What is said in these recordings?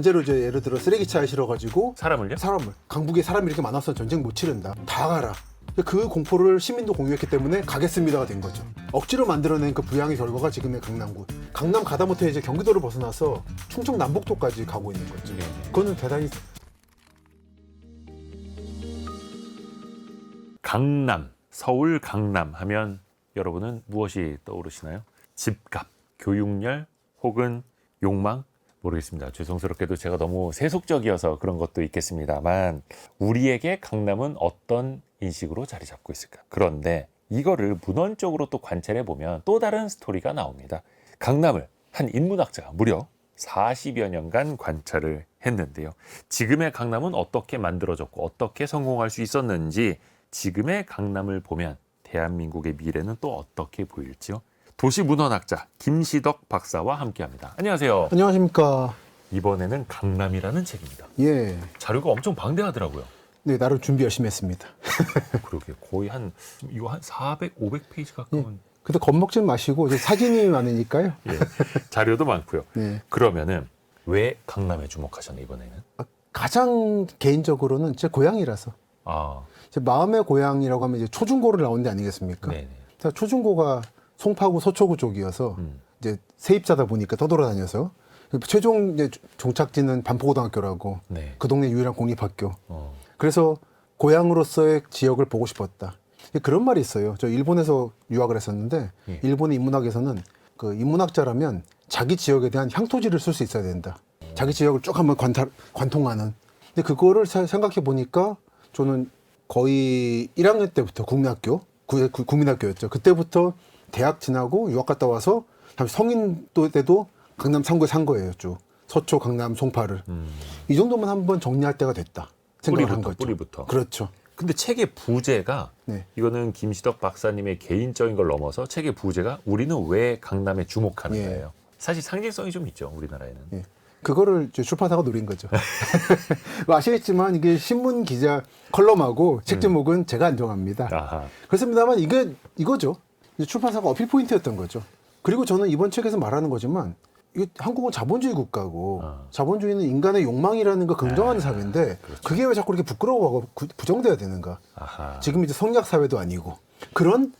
강제로 이제 예를 들어 쓰레기차에 실어가지고 사람을요? 사람을 강북에 사람이 이렇게 많아서 전쟁 못 치른다. 다 가라. 그 공포를 시민도 공유했기 때문에 가겠습니다가 된 거죠. 억지로 만들어낸 그 부양의 결과가 지금의 강남구. 강남 가다 못해 이제 경기도를 벗어나서 충청 남북도까지 가고 있는 거죠. 네. 그거는 대단히 강남, 서울 강남 하면 여러분은 무엇이 떠오르시나요? 집값, 교육열 혹은 욕망? 모르겠습니다. 죄송스럽게도 제가 너무 세속적이어서 그런 것도 있겠습니다만 우리에게 강남은 어떤 인식으로 자리 잡고 있을까? 그런데 이거를 문헌적으로 또 관찰해 보면 또 다른 스토리가 나옵니다. 강남을 한 인문학자가 무려 40여 년간 관찰을 했는데요. 지금의 강남은 어떻게 만들어졌고 어떻게 성공할 수 있었는지, 지금의 강남을 보면 대한민국의 미래는 또 어떻게 보일지요? 도시문헌학자 김시덕 박사와 함께합니다. 안녕하세요. 안녕하십니까. 이번에는 강남이라는 책입니다. 예. 자료가 엄청 방대하더라고요. 네, 나름 준비 열심히 했습니다. 그러게 거의 한 400, 500페이지 가까운. 근데 겁먹지 마시고 이제 사진이 많으니까요. 예, 자료도 많고요. 네. 그러면은 왜 강남에 주목하셨나요, 이번에는? 가장 개인적으로는 제 고향이라서. 아, 제 마음의 고향이라고 하면 이제 초중고를 나온 데 아니겠습니까? 네네. 제가 초중고가 송파구 서초구 쪽이어서 이제 세입자다 보니까 떠돌아다녀서 최종 이제 종착지는 반포고등학교라고 네. 그 동네 유일한 공립학교. 어, 그래서 고향으로서의 지역을 보고 싶었다. 그런 말이 있어요. 저 일본에서 유학을 했었는데 예. 일본의 인문학에서는 그 인문학자라면 자기 지역에 대한 향토지를 쓸 수 있어야 된다. 자기 지역을 쭉 한번 관통하는. 근데 그거를 생각해 보니까 저는 거의 1학년 때부터 국민학교, 국민학교였죠. 그때부터 대학 지나고 유학 갔다 와서 성인 때도 강남 3구에 산 거예요. 쭉 서초, 강남, 송파를. 이 정도만 한번 정리할 때가 됐다 생각을 한 거죠. 뿌리부터. 그렇죠. 근데 책의 부제가 네. 이거는 김시덕 박사님의 개인적인 걸 넘어서 책의 부제가 우리는 왜 강남에 주목하는 예. 거예요. 사실 상징성이 좀 있죠, 우리나라에는. 예. 그거를 이제 출판사가 노린 거죠. 뭐 아시겠지만 이게 신문 기자 컬럼하고 책 제목은 제가 안 정합니다. 아하. 그렇습니다만 이거죠. 이제 출판사가 어필 포인트였던 거죠. 그리고 저는 이번 책에서 말하는 거지만 이게 한국은 자본주의 국가고 자본주의는 인간의 욕망이라는 거 긍정하는 사회인데 그렇죠. 그게 왜 자꾸 이렇게 부끄러워하고 부정돼야 되는가? 아하. 지금 이제 성약 사회도 아니고 그런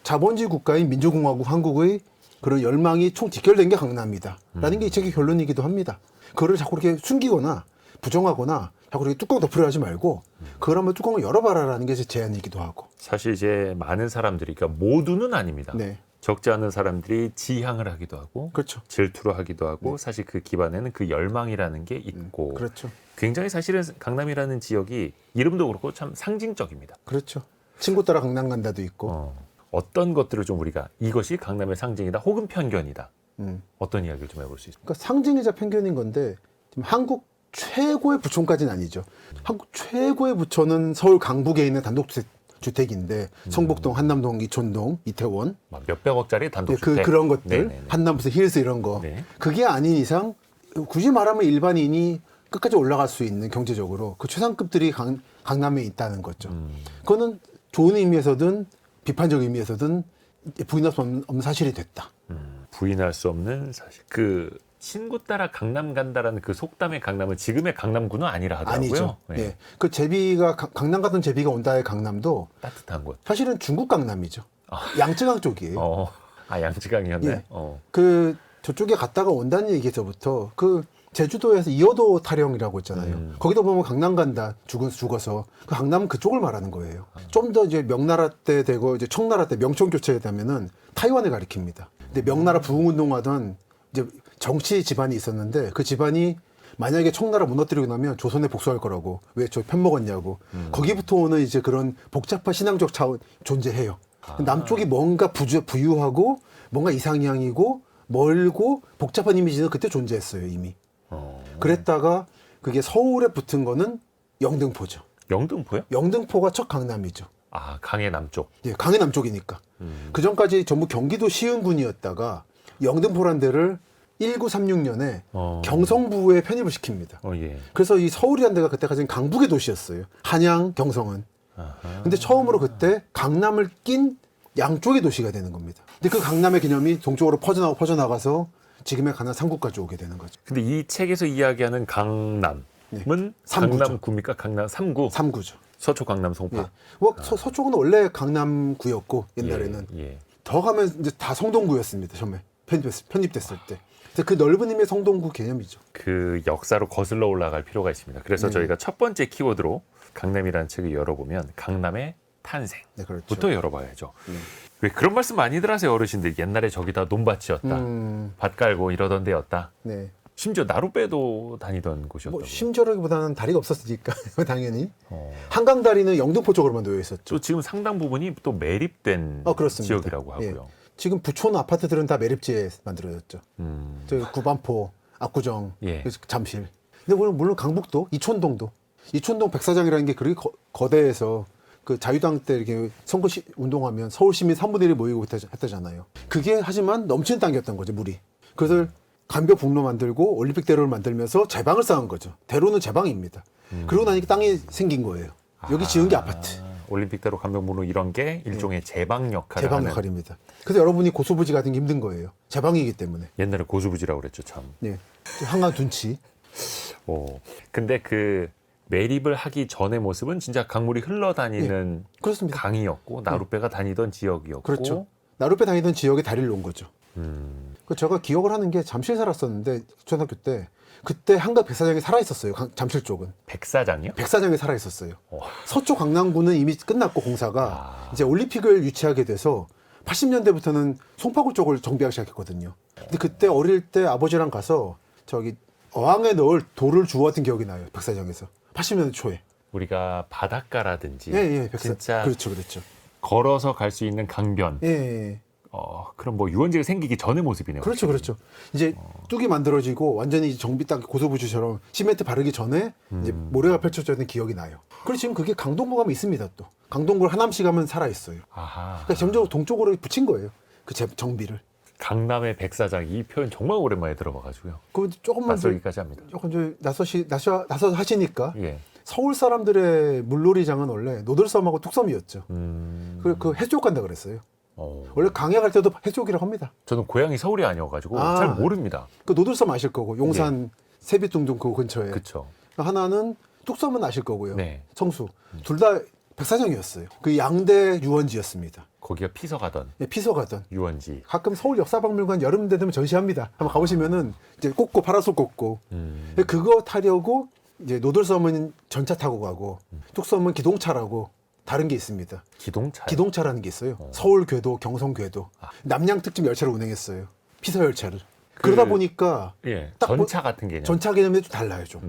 자본주의 국가인 민주공화국 한국의 그런 열망이 총 직결된 게 강남이다라는 게 이 책의 결론이기도 합니다. 그거를 자꾸 이렇게 숨기거나 부정하거나 자꾸 이렇게 뚜껑 덮으려 하지 말고 그걸 한번 뚜껑을 열어봐라라는 게 제 제안이기도 하고. 사실 이제 많은 사람들이, 그러니까 모두는 아닙니다. 네, 적지 않은 사람들이 지향을 하기도 하고 그렇죠. 질투를 하기도 하고 사실 그 기반에는 그 열망이라는 게 있고 그렇죠. 굉장히 사실은 강남이라는 지역이 이름도 그렇고 참 상징적입니다. 그렇죠. 친구 따라 강남 간다도 있고. 어떤 것들을 좀 우리가 이것이 강남의 상징이다 혹은 편견이다. 음. 어떤 이야기를 좀 해볼 수 있습니까? 그러니까 상징이자 편견인 건데 지금 한국 최고의 부촌까지는 아니죠. 한국 최고의 부촌은 서울 강북에 있는 단독주택인데 성북동, 한남동, 이촌동, 이태원 막 몇백억짜리 단독주택. 그런 것들 네네네. 한남부터 힐스 이런 거 네. 그게 아닌 이상 굳이 말하면 일반인이 끝까지 올라갈 수 있는 경제적으로 그 최상급들이 강남에 있다는 거죠. 그거는 좋은 의미에서든 비판적 의미에서든 부인할 수 없는 사실이 됐다. 부인할 수 없는 사실. 그 친구 따라 강남 간다라는 그 속담의 강남은 지금의 강남구는 아니라 하더라고요. 아니죠. 네. 네. 그 제비가 강남 같은 제비가 온다의 강남도 따뜻한 곳. 사실은 중국 강남이죠. 양쯔강 쪽이에요. 양쯔강이었네. 예. 그 저쪽에 갔다가 온다는 얘기에서부터 그 제주도에서 이어도 타령이라고 있잖아요. 거기도 보면 강남 간다 죽어서 그 강남은 그쪽을 말하는 거예요. 좀 더 이제 명나라 때 되고 이제 청나라 때 명청 교체에 되면은 타이완을 가리킵니다. 근데 명나라 부흥운동하던 이제 정치 집안이 있었는데 그 집안이 만약에 청나라 무너뜨리고 나면 조선에 복수할 거라고 왜 저 편먹었냐고 거기부터 오는 이제 그런 복잡한 신앙적 차원 존재해요. 남쪽이 뭔가 부유하고 뭔가 이상향이고 멀고 복잡한 이미지는 그때 존재했어요 이미. 그랬다가 그게 서울에 붙은 거는 영등포죠. 영등포요? 영등포가 첫 강남이죠. 아, 강의 남쪽. 예, 강의 남쪽이니까. 그 전까지 전부 경기도 시흥군이었다가 영등포란 데를 1936년에 경성부에 편입을 시킵니다. 예. 그래서 이 서울이란 데가 그때까지는 강북의 도시였어요. 한양, 경성은. 근데 처음으로 그때 강남을 낀 양쪽의 도시가 되는 겁니다. 근데 그 강남의 개념이 동쪽으로 퍼져나가서 지금의 가난 삼구까지 오게 되는 거죠. 근데 이 책에서 이야기하는 강남은 네. 삼구죠. 강남구입니까? 강남 3구? 3구죠. 서초 강남 송파. 예. 뭐 서쪽은 원래 강남구였고 옛날에는 예. 더 가면 이제 다 성동구였습니다. 처음에 편입됐을 때. 그래서 그 넓은 의미의 성동구 개념이죠. 그 역사로 거슬러 올라갈 필요가 있습니다. 그래서 네. 저희가 첫 번째 키워드로 강남이라는 책을 열어보면 강남의 탄생부터 네, 그렇죠. 열어봐야죠. 왜 그런 말씀 많이들 하세요, 어르신들. 옛날에 저기다 논밭이었다. 밭 깔고 이러던 데였다. 네. 심지어 나룻배도 다니던 곳이었다고. 뭐 심지어라기보다는 다리가 없었으니까 당연히 어. 한강 다리는 영등포 쪽으로만 놓여 있었죠. 또 지금 상당 부분이 또 매립된 그렇습니다. 지역이라고 하고요. 지금 부촌 아파트들은 다 매립지에 만들어졌죠. 저 구반포, 압구정, 예. 잠실. 근데 물론 강북도, 이촌동 백사장이라는 게 그렇게 거대해서 그 자유당 때 이렇게 선거 운동하면 서울 시민 3분의 1이 모이고 했다잖아요. 그게 하지만 넘치는 땅이었던 거죠, 물이. 그래서 간벽 북로 만들고 올림픽대로를 만들면서 제방을 쌓은 거죠. 대로는 제방입니다. 그러고 나니까 땅이 생긴 거예요. 여기 지은 게 아파트. 올림픽대로 감독문호 이런 게 일종의 제방 역할을 제방 하는. 역할입니다. 그래서 여러분이 고소부지 가는 게 힘든 거예요. 제방이기 때문에. 옛날에 고수부지라고 그랬죠, 참. 네. 한강 둔치. 근데 그 매립을 하기 전의 모습은 진짜 강물이 흘러다니는 그렇습니다. 강이었고 나룻배가 다니던 지역이었고. 그렇죠. 나룻배 다니던 지역에 다리를 놓은 거죠. 그 제가 기억을 하는 게 잠실 살았었는데 초등학교 때 그때 한강 백사장이 살아 있었어요. 잠실 쪽은. 백사장이요? 백사장에 살아 있었어요. 서초 강남구는 이미 끝났고 공사가 이제 올림픽을 유치하게 돼서 80년대부터는 송파구 쪽을 정비하기 시작했거든요. 근데 그때 어릴 때 아버지랑 가서 저기 어항에 넣을 돌을 주웠던 기억이 나요. 백사장에서 80년대 초에. 우리가 바닷가라든지 예, 진짜 그렇죠. 걸어서 갈 수 있는 강변. 예. 그럼 뭐 유원지가 생기기 전의 모습이네요. 그렇죠. 이제 뚝이 만들어지고 완전히 정비 딱 고소부지처럼 시멘트 바르기 전에 이제 모래가 펼쳐져 있는 기억이 나요. 그리고 지금 그게 강동구 가면 있습니다. 또 강동구 하남시 가면 살아 있어요. 아하. 그러니까 점점 동쪽으로 붙인 거예요. 그 정비를. 강남의 백사장 이 표현 정말 오랜만에 들어봐가지고요. 그 조금만 낯설기까지 합니다. 조금 좀 나서 하시니까 예. 서울 사람들의 물놀이장은 원래 노들섬하고 뚝섬이었죠. 그 해쪽 간다 그랬어요. 원래 강에 갈 때도 해쪽이라고 합니다. 저는 고향이 서울이 아니어가지고 잘 모릅니다. 그 노들섬 아실 거고 용산 세빛둥둥 그 근처에. 그렇죠. 하나는 뚝섬은 아실 거고요. 네. 성수. 둘 다 백사장이었어요. 그 양대 유원지였습니다. 거기가 피서 가던 피서 가던. 유원지. 가끔 서울 역사박물관 여름 되면 전시합니다. 한번 가보시면은 이제 꽂고 파라솔 꽂고. 그거 타려고 이제 노들섬은 전차 타고 가고 뚝섬은 기동차라고 다른 게 있습니다. 기동차. 기동차라는 게 있어요. 서울 궤도, 경성 궤도. 남양 특집 열차를 운행했어요. 피서 열차를. 그러다 보니까 예. 딱 전차 같은 개념. 전차 개념이 좀 달라요, 좀.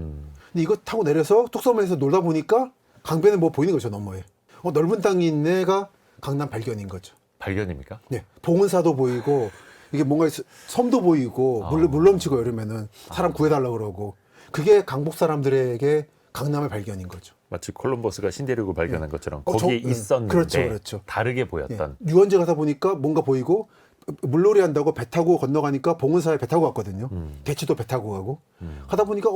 근데 이거 타고 내려서 뚝섬에서 놀다 보니까 강변에 뭐 보이는 거죠, 너머에. 넓은 땅이 있네가 강남 발견인 거죠. 발견입니까? 네. 봉은사도 보이고 이게 뭔가 섬도 보이고 물 넘치고 이러면은 사람 구해달라고 그러고 그게 강북 사람들에게 강남의 발견인 거죠. 마치 콜럼버스가 신대륙을 발견한 것처럼 거기에 있었는데 그렇죠. 다르게 보였던. 유원지 가다 보니까 뭔가 보이고 물놀이 한다고 배 타고 건너가니까 봉은사에 배 타고 갔거든요. 대치도 배 타고 가고 가다 보니까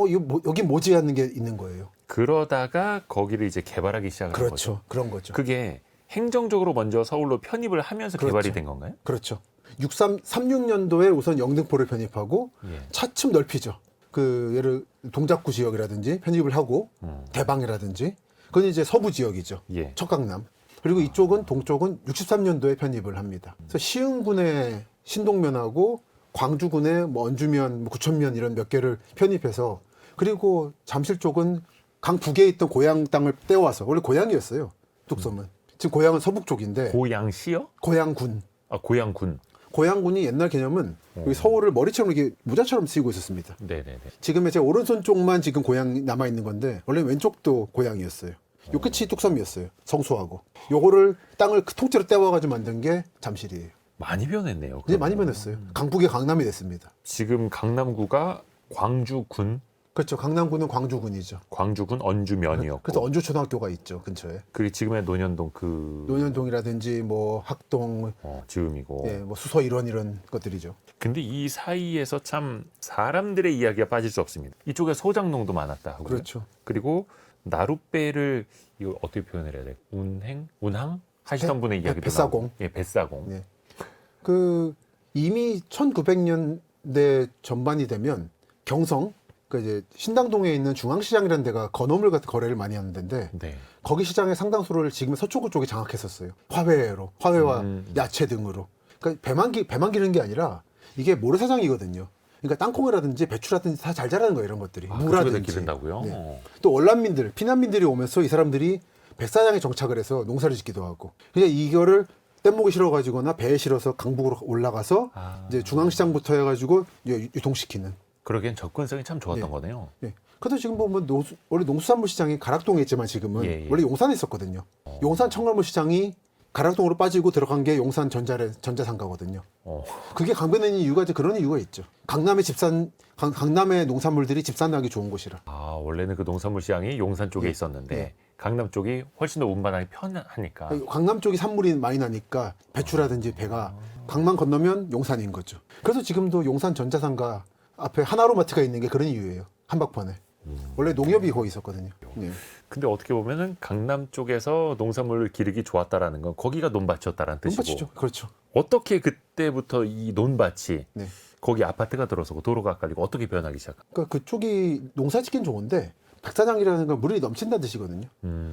여기 뭐지 하는 게 있는 거예요. 그러다가 거기를 이제 개발하기 시작한 거죠. 그렇죠. 그런 거죠. 그게 행정적으로 먼저 서울로 편입을 하면서 그렇죠. 개발이 된 건가요? 그렇죠. 36년도에 우선 영등포를 편입하고 예. 차츰 넓히죠. 그 예를 동작구 지역이라든지 편입을 하고 대방이라든지 그건 이제 서부 지역이죠. 예. 척강남. 그리고 이쪽은 동쪽은 63년도에 편입을 합니다. 그래서 시흥군의 신동면하고 광주군의 뭐 언주면, 뭐 구천면 이런 몇 개를 편입해서 그리고 잠실 쪽은 강 북에 있던 고향 땅을 떼어와서 원래 고향이었어요. 뚝섬은. 지금 고향은 서북 쪽인데 고양시요? 고향군. 아, 고양군. 고향군이 옛날 개념은 여기 서울을 머리처럼 이렇게 모자처럼 쓰이고 있었습니다. 네네네. 지금의 제 오른손 쪽만 지금 고향이 남아 있는 건데 원래 왼쪽도 고향이었어요. 요 끝이 뚝섬이었어요. 성수하고. 요거를 땅을 통째로 떼와가지고 만든 게 잠실이에요. 많이 변했네요. 이제 많이 변했어요. 강북의 강남이 됐습니다. 지금 강남구가 광주군, 그렇죠. 강남구는 광주군이죠. 광주군 언주면이었고. 그래서 언주초등학교가 있죠 근처에. 그게 지금의 논현동 논현동이라든지 뭐 학동, 즈음이고. 예, 뭐 수서 이런 것들이죠. 근데 이 사이에서 참 사람들의 이야기가 빠질 수 없습니다. 이쪽에 소장농도 많았다 하고요. 그렇죠. 그리고 나룻배를 이거 어떻게 표현을 해야 돼? 운항 하시던 분의 이야기도 뱃사공. 나오고. 예, 뱃사공. 네. 그 이미 1900년 2000년대 전반이 되면 경성, 그러니까 이제 신당동에 있는 중앙시장이라는 데가 건어물 같은 거래를 많이 하는 데인데 네. 거기 시장의 상당수를 지금 서초구 쪽이 장악했었어요. 화훼와 야채 등으로. 그러니까 배만 기르는 게 아니라 이게 모래사장이거든요. 그러니까 땅콩이라든지 배추라든지 다 잘 자라는 거예요, 이런 것들이. 아, 무라든지. 그쪽에다 기른다고요? 네. 또 월남민들, 피난민들이 오면서 이 사람들이 백사장에 정착을 해서 농사를 짓기도 하고. 그러니까 이거를 뗏목에 실어가지거나 배에 실어서 강북으로 올라가서 이제 중앙시장부터 해가지고 유통시키는. 그러기엔 접근성이 참 좋았던 네. 거네요. 네. 그래도 지금 보면 원래 농수산물 시장이 가락동에 있지만 지금은 예, 예. 원래 용산에 있었거든요. 용산 청설물 시장이 가락동으로 빠지고 들어간 게 용산 전자상가거든요. 그게 강변에 있는 이유가 이제 그런 이유가 있죠. 강남의 농산물들이 집산하기 좋은 곳이라. 아, 원래는 그 농산물 시장이 용산 쪽에 있었는데 네. 강남 쪽이 훨씬 더 운반하기 편하니까. 강남 쪽이 산물이 많이 나니까 배추라든지 배가 강만 건너면 용산인 거죠. 그래서 지금도 용산 전자상가 앞에 하나로마트가 있는 게 그런 이유예요. 한복판에. 원래 농협이 거기 있었거든요. 네. 근데 어떻게 보면은 강남 쪽에서 농산물을 기르기 좋았다라는 건 거기가 논밭이었다라는 뜻이고. 논밭이죠. 그렇죠. 어떻게 그때부터 이 논밭이 네. 거기 아파트가 들어서고 도로가 깔리고 어떻게 변하기 시작한? 그러니까 그쪽이 농사짓긴 좋은데 백사장이라는 건 물이 넘친다는 뜻이거든요.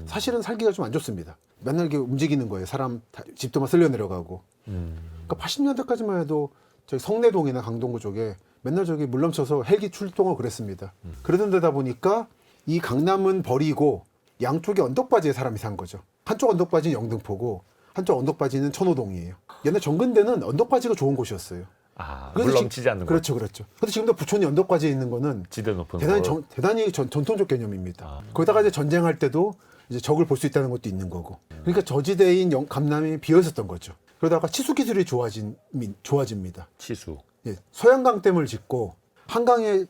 사실은 살기가 좀 안 좋습니다. 맨날 이렇게 움직이는 거예요. 사람 집도만 쓸려 내려가고. 그러니까 80년대까지만 해도 저기 성내동이나 강동구 쪽에 맨날 저기 물 넘쳐서 헬기 출동하고 그랬습니다. 그러던 데다 보니까 이 강남은 버리고 양쪽에 언덕바지에 사람이 산 거죠. 한쪽 언덕바지는 영등포고 한쪽 언덕바지는 천호동이에요. 옛날 정근대는 언덕바지가 좋은 곳이었어요. 아, 그래서 물 넘치지 않는 거. 그렇죠, 그렇죠. 근데 지금도 부촌이 언덕바지에 있는 거는 지대 높은 대단히 거. 대단히 전통적 개념입니다. 거기다가 이제 전쟁할 때도 이제 적을 볼 수 있다는 것도 있는 거고. 그러니까 저지대인 강남이 비어 있었던 거죠. 그러다가 치수 기술이 좋아집니다. 치수. 예, 소양강댐을 짓고 한강이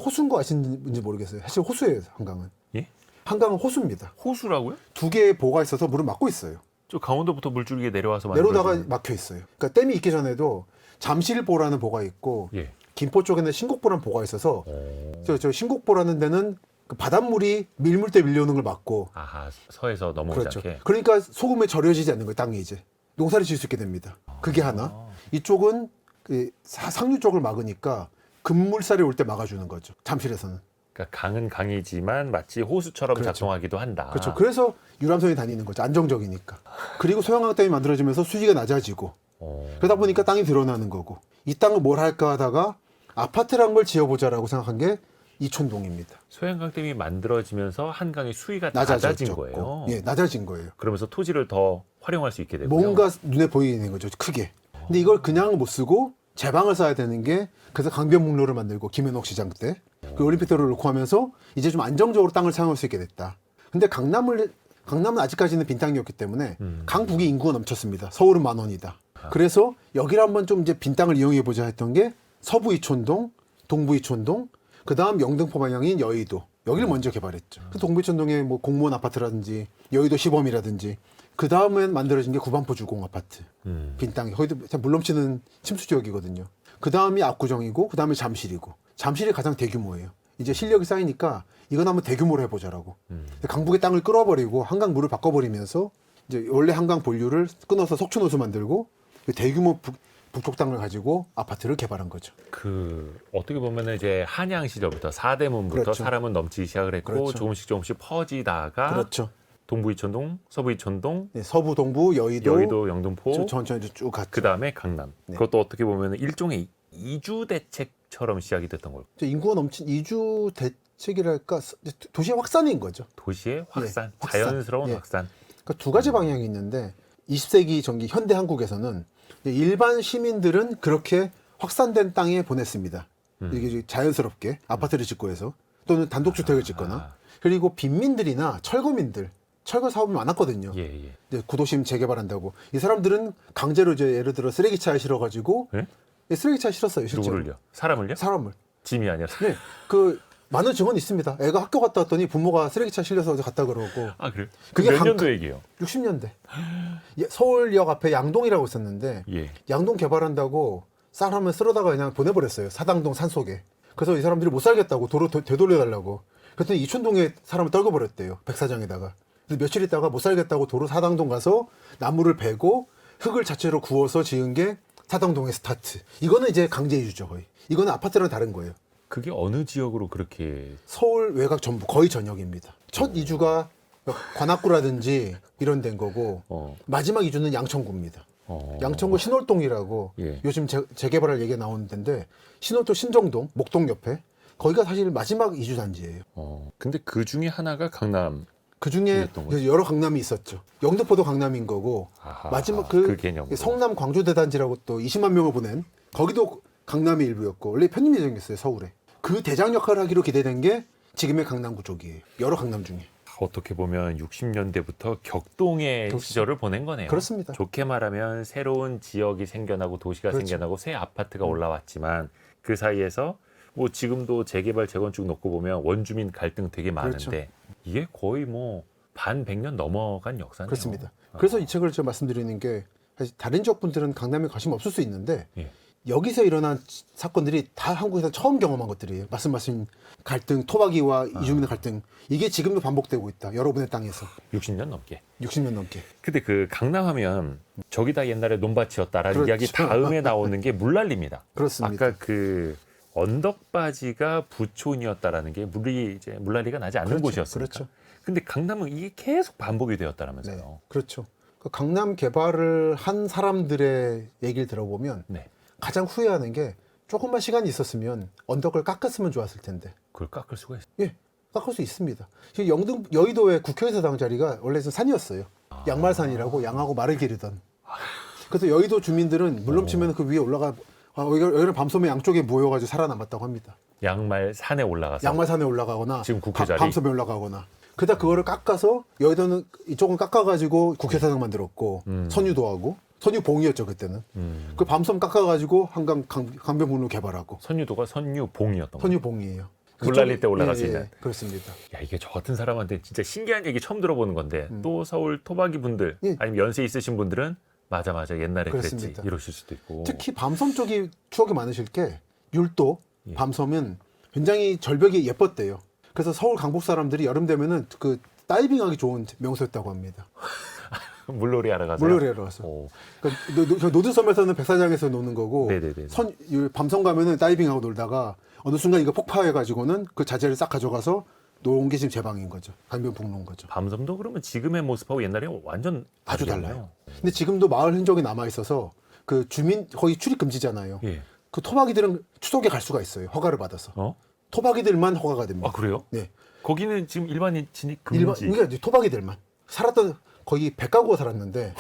호수인 거 아시는지 모르겠어요. 사실 호수예요, 한강은. 예? 한강은 호수입니다. 호수라고요? 두 개의 보가 있어서 물을 막고 있어요. 저 강원도부터 물줄기가 내려와서 내려다가 만들어진- 막혀 있어요. 그러니까 댐이 있기 전에도 잠실보라는 보가 있고 예. 김포 쪽에는 신곡보라는 보가 있어서 오. 저 신곡보라는 데는 그 바닷물이 밀물때 밀려오는 걸 막고 아하, 서에서 넘어오지 그렇죠. 않게. 그러니까 소금에 절여지지 않는 거예요. 땅이 이제 농사를 지을 수 있게 됩니다. 그게 하나. 이쪽은 그 상류 쪽을 막으니까 급물살이 올 때 막아주는 거죠. 잠실에서는. 그러니까 강은 강이지만 마치 호수처럼 그렇죠. 작동하기도 한다. 그렇죠. 그래서 유람선이 다니는 거죠. 안정적이니까. 그리고 소양강댐이 만들어지면서 수위가 낮아지고 그러다 보니까 땅이 드러나는 거고 이 땅을 뭘 할까 하다가 아파트란 걸 지어보자라고 생각한 게 이촌동입니다. 소양강댐이 만들어지면서 한강의 수위가 낮아진 낮아졌죠. 거예요. 예, 낮아진 거예요. 그러면서 토지를 더 활용할 수 있게 되고요. 뭔가 눈에 보이는 거죠. 크게. 근데 이걸 그냥 못 쓰고 제방을 쌓아야 되는 게 그래서 강변북로를 만들고 김현옥 시장 때 그 올림픽대로를 놓고 하면서 이제 좀 안정적으로 땅을 사용할 수 있게 됐다. 근데 강남은 아직까지는 빈 땅이었기 때문에 강북이 인구가 넘쳤습니다. 서울은 10,000원이다. 그래서 여기를 한번 좀 이제 빈 땅을 이용해 보자 했던 게 서부 이촌동, 동부 이촌동, 그다음 영등포 방향인 여의도. 여기를 먼저 개발했죠. 그 동부 이촌동에 뭐 공무원 아파트라든지 여의도 시범이라든지 그 다음엔 만들어진 게 구반포 주공 아파트. 빈 땅이 거기도 물 넘치는 침수 지역이거든요. 그 다음이 압구정이고 그 다음에 잠실이고 잠실이 가장 대규모예요. 이제 실력이 쌓이니까 이건 한번 대규모로 해보자라고. 강북의 땅을 끌어버리고 한강 물을 바꿔버리면서 이제 원래 한강 본류를 끊어서 석촌호수 만들고 대규모 북쪽 땅을 가지고 아파트를 개발한 거죠. 그 어떻게 보면은 이제 한양 시절부터 사대문부터 그렇죠. 사람은 넘치기 시작을 했고 그렇죠. 조금씩 퍼지다가 그렇죠. 동부 이촌동, 서부 이촌동, 네, 서부, 동부, 여의도, 영등포, 천천히 쭉 갔죠. 그 다음에 강남. 네. 그것도 어떻게 보면 일종의 이주 대책처럼 시작이 됐던 걸. 인구가 넘친 이주 대책이랄까 도시 확산인 거죠. 도시의 확산, 예, 확산. 자연스러운 예. 확산. 그러니까 두 가지 방향이 있는데 20세기 전기 현대 한국에서는 일반 시민들은 그렇게 확산된 땅에 보냈습니다. 이게 자연스럽게 아파트를 짓고 해서 또는 단독주택을 짓거나 그리고 빈민들이나 철거민들 철거 사업이 많았거든요. 예, 예. 이제 구도심 재개발한다고 이 사람들은 강제로 이제 예를 들어 쓰레기차에 실어가지고 예? 쓰레기차에 실었어요. 실제로. 누구를요? 사람을요? 사람을. 짐이 아니라. 네, 그 많은 증언이 있습니다. 애가 학교 갔다 왔더니 부모가 쓰레기차 실려서 어디 갔다 그러고. 아 그래? 그게 몇 년도 얘기예요? 60년대. 서울역 앞에 양동이라고 있었는데 예. 양동 개발한다고 쌀하면 쓸어다가 그냥 보내버렸어요. 사당동 산속에. 그래서 이 사람들이 못 살겠다고 도로 되돌려달라고. 그랬더니 이촌동에 사람을 떨궈버렸대요. 백사장에다가. 그래서 며칠 있다가 못 살겠다고 도로 사당동 가서 나무를 베고 흙을 자체로 구워서 지은 게 사당동의 스타트. 이거는 이제 강제 이주죠 거의. 이거는 아파트랑 다른 거예요. 그게 어느 지역으로 그렇게 서울 외곽 전부 거의 전역입니다. 첫 이주가 관악구라든지 이런 데인 거고 마지막 이주는 양천구입니다. 양천구 신월동이라고 예. 요즘 재개발할 얘기가 나오는 데인데 신월동 신정동 목동 옆에 거기가 사실 마지막 이주 단지예요. 근데 그 중에 하나가 강남. 그 중에 이랬던 거죠. 여러 강남이 있었죠. 영등포도 강남인 거고 아하, 마지막 그 개념으로. 성남 광주대단지라고 또 20만 명을 보낸 거기도 강남의 일부였고 원래 편입 예정이었어요 서울에. 그 대장 역할을 하기로 기대된 게 지금의 강남구 쪽이에요. 여러 강남 중에. 어떻게 보면 60년대부터 격동의 시절을 보낸 거네요. 그렇습니다. 좋게 말하면 새로운 지역이 생겨나고 도시가 그렇죠. 생겨나고 새 아파트가 올라왔지만 그 사이에서 뭐 지금도 재개발 재건축 놓고 보면 원주민 갈등 되게 많은데 그렇죠. 이게 거의 뭐 반 100년 넘어간 역사네요. 그렇습니다. 그래서 이 책을 제가 말씀드리는 게 사실 다른 지역 분들은 강남에 관심 없을 수 있는데 예. 여기서 일어난 사건들이 다 한국에서 처음 경험한 것들이에요. 말씀하신 갈등, 토박이와 이주민의 갈등 이게 지금도 반복되고 있다. 여러분의 땅에서 60년 넘게. 60년 넘게. 근데 그 강남하면 저기다 옛날에 논밭이었다라는 그렇죠. 이야기 다음에 나오는 게 물난리입니다. 그렇습니다. 아까 그 언덕바지가 부촌이었다라는 게 물난리가 나지 않는 그렇죠. 곳이었으니까. 그렇죠. 근데 강남은 이게 계속 반복이 네, 되었다라면서요. 그렇죠. 그 강남 개발을 한 사람들의 얘기를 들어보면 네. 가장 후회하는 게 조금만 시간이 있었으면 언덕을 깎았으면 좋았을 텐데. 그걸 깎을 수가 있어요. 예, 깎을 수 있습니다. 지금 여의도의 국회의사당 자리가 원래는 산이었어요. 양말산이라고 양하고 말을 기르던. 그래서 여의도 주민들은 물론 치면 그 위에 올라가 여기는 밤섬에 양쪽에 모여가지고 살아남았다고 합니다. 양말 산에 올라가서 양말산에 올라가거나 지금 국회 자리? 밤섬에 올라가거나. 그러다 그거를 깎아서 여의도는 이쪽은 깎아가지고 국회의사당 만들었고 선유도하고 선유봉이었죠 그때는. 그 밤섬 깎아가지고 한강 강변북로 개발하고. 선유도가 선유봉이었던 거예요. 선유봉이에요. 물난리 때 올라갈 수 예, 있는. 예, 그렇습니다. 야, 이게 저 같은 사람한테 진짜 신기한 얘기 처음 들어보는 건데 또 서울 토박이 분들 예. 아니면 연세 있으신 분들은 맞아 옛날에 그렇습니다. 그랬지 이러실 수도 있고. 특히 밤섬 쪽이 추억이 많으실 게 율도 예. 밤섬은 굉장히 절벽이 예뻤대요. 그래서 서울 강북 사람들이 여름 되면은 그 다이빙하기 좋은 명소였다고 합니다. 물놀이 하러 가서. 물놀이 하러 가서. 그러니까 노드섬에서는 백사장에서 노는 거고 네네네. 밤섬 가면은 다이빙하고 놀다가 어느 순간 이거 폭파해가지고는 그 자재를 싹 가져가서 놓은 게 지금 제 방인 거죠. 강변북로인 거죠. 밤섬도 그러면 지금의 모습하고 옛날에 완전 아주 다르겠네요. 달라요. 근데 지금도 마을 흔적이 남아 있어서 그 주민 거의 출입 금지잖아요. 예. 그 토박이들은 추석에 갈 수가 있어요. 허가를 받아서. 어? 토박이들만 허가가 됩니다. 아 그래요? 네. 거기는 지금 일반인 진입 금지. 그러니까 이제 토박이들만 살았던 거기 100가구가 살았는데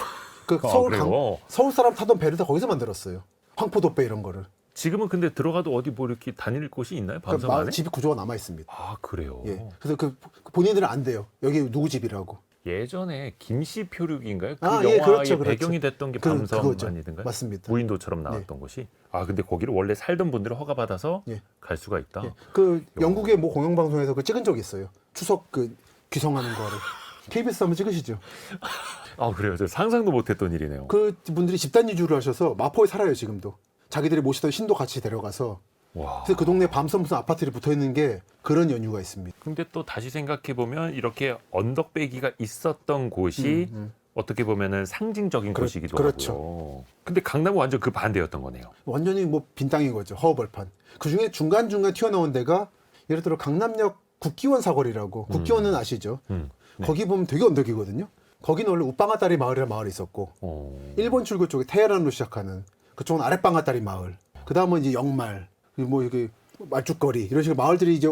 그 그래요? 서울 사람 타던 배를 다 거기서 만들었어요. 황포도배 이런 거를. 지금은 근데 들어가도 어디 뭐 이렇게 다닐 곳이 있나요? 밤섬 그러니까 안에? 집 구조가 남아 있습니다. 아 그래요. 예. 그래서 그 본인들은 안 돼요. 여기 누구 집이라고. 예전에 김씨 표류기인가요? 그 아, 영화의 예, 그렇죠. 배경이 됐던 게 그거죠. 밤섬 아니던가요? 맞습니다. 무인도처럼 나왔던 곳이. 아 근데 거기를 원래 살던 분들은 허가 받아서 예. 갈 수가 있다. 예. 그 영국의 뭐 공영방송에서 그 찍은 적이 있어요. 추석 그 귀성하는 거를. KBS 한번 찍으시죠. 아 그래요. 저 상상도 못했던 일이네요. 그 분들이 집단 이주를 하셔서 마포에 살아요 지금도. 자기들이 모시던 신도 같이 데려가서. 와. 그래서 그 동네 밤섬 무슨 아파트들이 붙어 있는 게 그런 연유가 있습니다. 근데 또 다시 생각해 보면 이렇게 언덕배기가 있었던 곳이 어떻게 보면은 상징적인 곳이기도 그렇죠. 하고요. 근데 강남은 완전 그 반대였던 거네요. 완전히 뭐 빈 땅인 거죠. 허허벌판. 그 중에 중간중간 튀어나온 데가 예를 들어 강남역 국기원 사거리라고. 국기원은 아시죠? 네. 거기 보면 되게 언덕이거든요. 거기는 원래 우빵아다리 마을이라는 마을이 있었고 일본 출구 쪽에 테헤란으로 시작하는 그쪽은 아랫방아다리 마을. 그 다음은 이제 영말, 뭐 이게 말죽거리 이런 식으로 마을들이 이제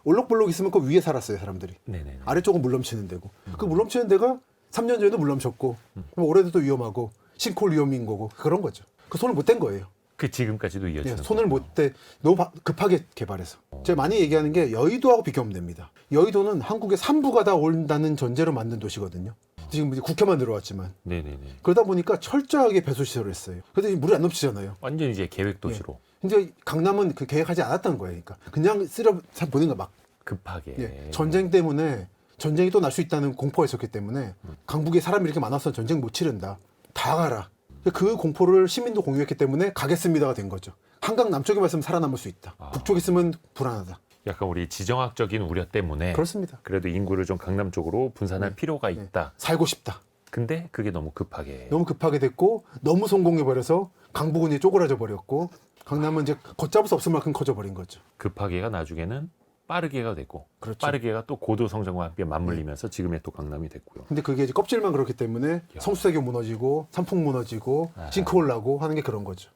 올록볼록 있으면 그 위에 살았어요 사람들이. 네네. 아래쪽은 물넘치는 데고. 그 물넘치는 데가 3년 전에도 물넘쳤고 올해도 또 위험하고 싱크홀 위험인 거고 그런 거죠. 그 손을 못 댄 거예요. 그 지금까지도 예, 이어지는. 손을 거군요. 못 대. 너무 급하게 개발해서. 제가 많이 얘기하는 게 여의도하고 비교하면 됩니다. 여의도는 한국의 3부가 다 온다는 전제로 만든 도시거든요. 지금 이제 국회만 들어왔지만 네네네. 그러다 보니까 철저하게 배수 시설을 했어요. 그래서 물이 안 넘치잖아요. 완전 이제 계획 도시로 근데 강남은 그 계획하지 않았다는 거예요. 그러니까 그냥 쓰려 보낸 거 막. 급하게. 예, 전쟁 때문에 전쟁이 또 날 수 있다는 공포가 있었기 때문에 강북에 사람이 이렇게 많아서 전쟁 못 치른다. 다 가라. 그 공포를 시민도 공유했기 때문에 가겠습니다가 된 거죠. 한강 남쪽에만 있으면 살아남을 수 있다. 북쪽에 있으면 불안하다. 약간 우리 지정학적인 우려 때문에 그렇습니다. 그래도 인구를 좀 강남 쪽으로 분산할 네. 필요가 있다. 살고 싶다. 근데 그게 너무 급하게. 너무 급하게 됐고 너무 성공해버려서 강북은 이제 쪼그라져 버렸고 강남은 이제 걷잡을 수 없을 만큼 커져버린 거죠. 급하게가 나중에는 빠르게가 됐고 그렇죠. 빠르게가 또 고도 성장과 함께 맞물리면서 지금의 또 강남이 됐고요. 근데 그게 이제 껍질만 그렇기 때문에 성수대교 무너지고 삼풍 무너지고 싱크홀 나고 하는 게 그런 거죠.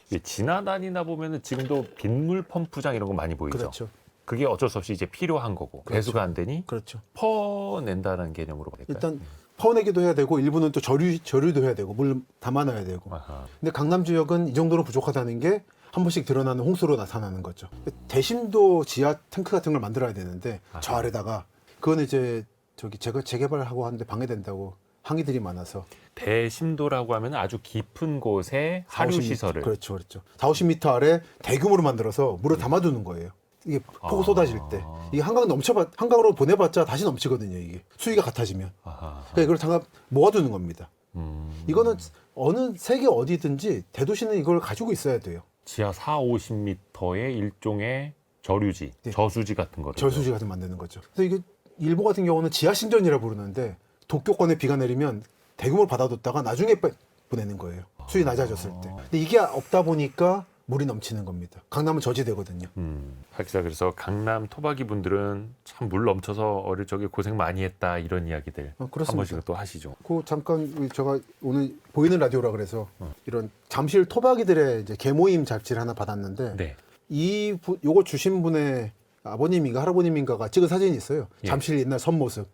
이게 지나다니다 보면은 지금도 빗물 펌프장 이런 거 많이 보이죠. 그렇죠. 그게 어쩔 수 없이 이제 필요한 거고 그렇죠. 배수가 안 되니 그렇죠. 퍼낸다는 개념으로 볼까요? 일단 퍼내기도 해야 되고 일부는 또 저류도 해야 되고 물 담아놔야 되고. 아하. 근데 강남 지역은 이 정도로 부족하다는 게 한 번씩 드러나는 홍수로 나타나는 거죠. 대심도 지하 탱크 같은 걸 만들어야 되는데 저 아래다가 그건 이제 저기 재개발하고 하는데 방해된다고 항의들이 많아서 대심도라고 하면 아주 깊은 곳에 하류 40m, 시설을 그렇죠, 그렇죠. 4, 50m 아래 대규모로 만들어서 물을 담아두는 거예요. 이게 폭우 쏟아질 때 이게 한강으로 보내봤자 다시 넘치거든요. 이게 수위가 같아지면 아하. 그러니까 이걸 잠깐 모아두는 겁니다. 음. 이거는 어느 세계 어디든지 대도시는 이걸 가지고 있어야 돼요. 지하 4, 50m의 일종의 저류지, 네. 저수지 같은 거를 저수지 같은 거 만드는 거죠. 그래서 이게 일본 같은 경우는 지하 신전이라 부르는데 도쿄권에 비가 내리면 대규모로 받아뒀다가 나중에 보내는 거예요. 수위 낮아졌을 때. 근데 이게 없다 보니까 물이 넘치는 겁니다. 강남은 저지대거든요. 하기자 그래서 강남 토박이 분들은 참 물 넘쳐서 어릴 적에 고생 많이 했다 이런 이야기들 한 그렇습니다. 번씩 또 하시죠. 그 잠깐 제가 오늘 보이는 라디오라 그래서 이런 잠실 토박이들의 이제 개모임 잡지를 하나 받았는데 네. 요거 주신 분의 아버님인가 할아버님인가가 찍은 사진이 있어요. 예. 잠실 옛날 선 모습.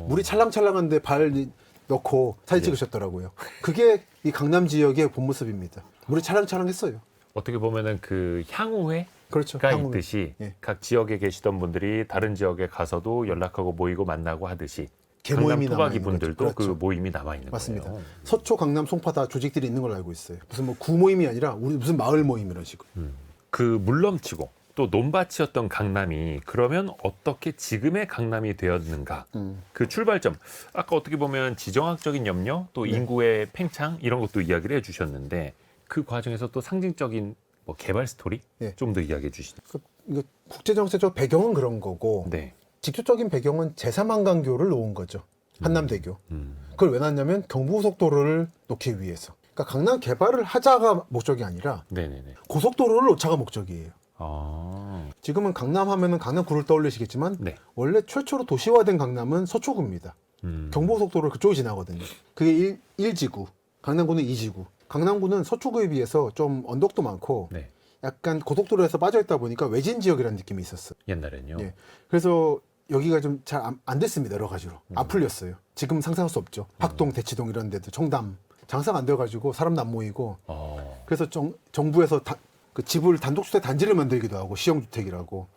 물이 찰랑찰랑한데 발 넣고 사진 예. 찍으셨더라고요. 그게 이 강남 지역의 본 모습입니다. 물이 찰랑찰랑했어요. 어떻게 보면은 그 향후회가 그렇죠. 있듯이 예. 각 지역에 계시던 분들이 다른 지역에 가서도 연락하고 모이고 만나고 하듯이 강남 개모임이 토박이 남아있는 분들도 거죠. 그렇죠. 그 모임이 남아 있는 맞습니다. 거예요. 서초, 강남, 송파 다 조직들이 있는 걸로 알고 있어요. 무슨 뭐 구모임이 아니라 우리 무슨 마을 모임 이런 식으로. 그 물넘치고 또 논밭이었던 강남이 그러면 어떻게 지금의 강남이 되었는가? 그 출발점 아까 어떻게 보면 지정학적인 염려 또 네. 인구의 팽창 이런 것도 이야기를 해주셨는데 그 과정에서 또 상징적인 뭐 개발 스토리 네. 좀 더 이야기해 주시죠. 이거 국제정세적 배경은 그런 거고 네. 직접적인 배경은 제3한강교를 놓은 거죠. 한남대교. 그걸 왜 놨냐면 경부고속도로를 놓기 위해서. 그러니까 강남 개발을 하자가 목적이 아니라 네네네. 고속도로를 놓자가 목적이에요. 아, 지금은 강남 하면은 강남구를 떠올리시겠지만 네. 원래 최초로 도시화된 강남은 서초구입니다. 경부고속도로 그쪽이 지나거든요. 그게 1지구, 강남구는 2지구. 강남구는 서초구에 비해서 좀 언덕도 많고 네. 약간 고속도로에서 빠져있다 보니까 외진 지역이라는 느낌이 있었어요. 옛날엔요. 예. 그래서 여기가 좀 잘 안 됐습니다. 여러 가지로. 안 풀렸어요. 지금 상상할 수 없죠. 학동, 대치동 이런 데도 청담. 장사가 안 돼가지고 사람도 안 모이고. 그래서 정부에서 그 집을 단독주택 단지를 만들기도 하고 시형주택이라고.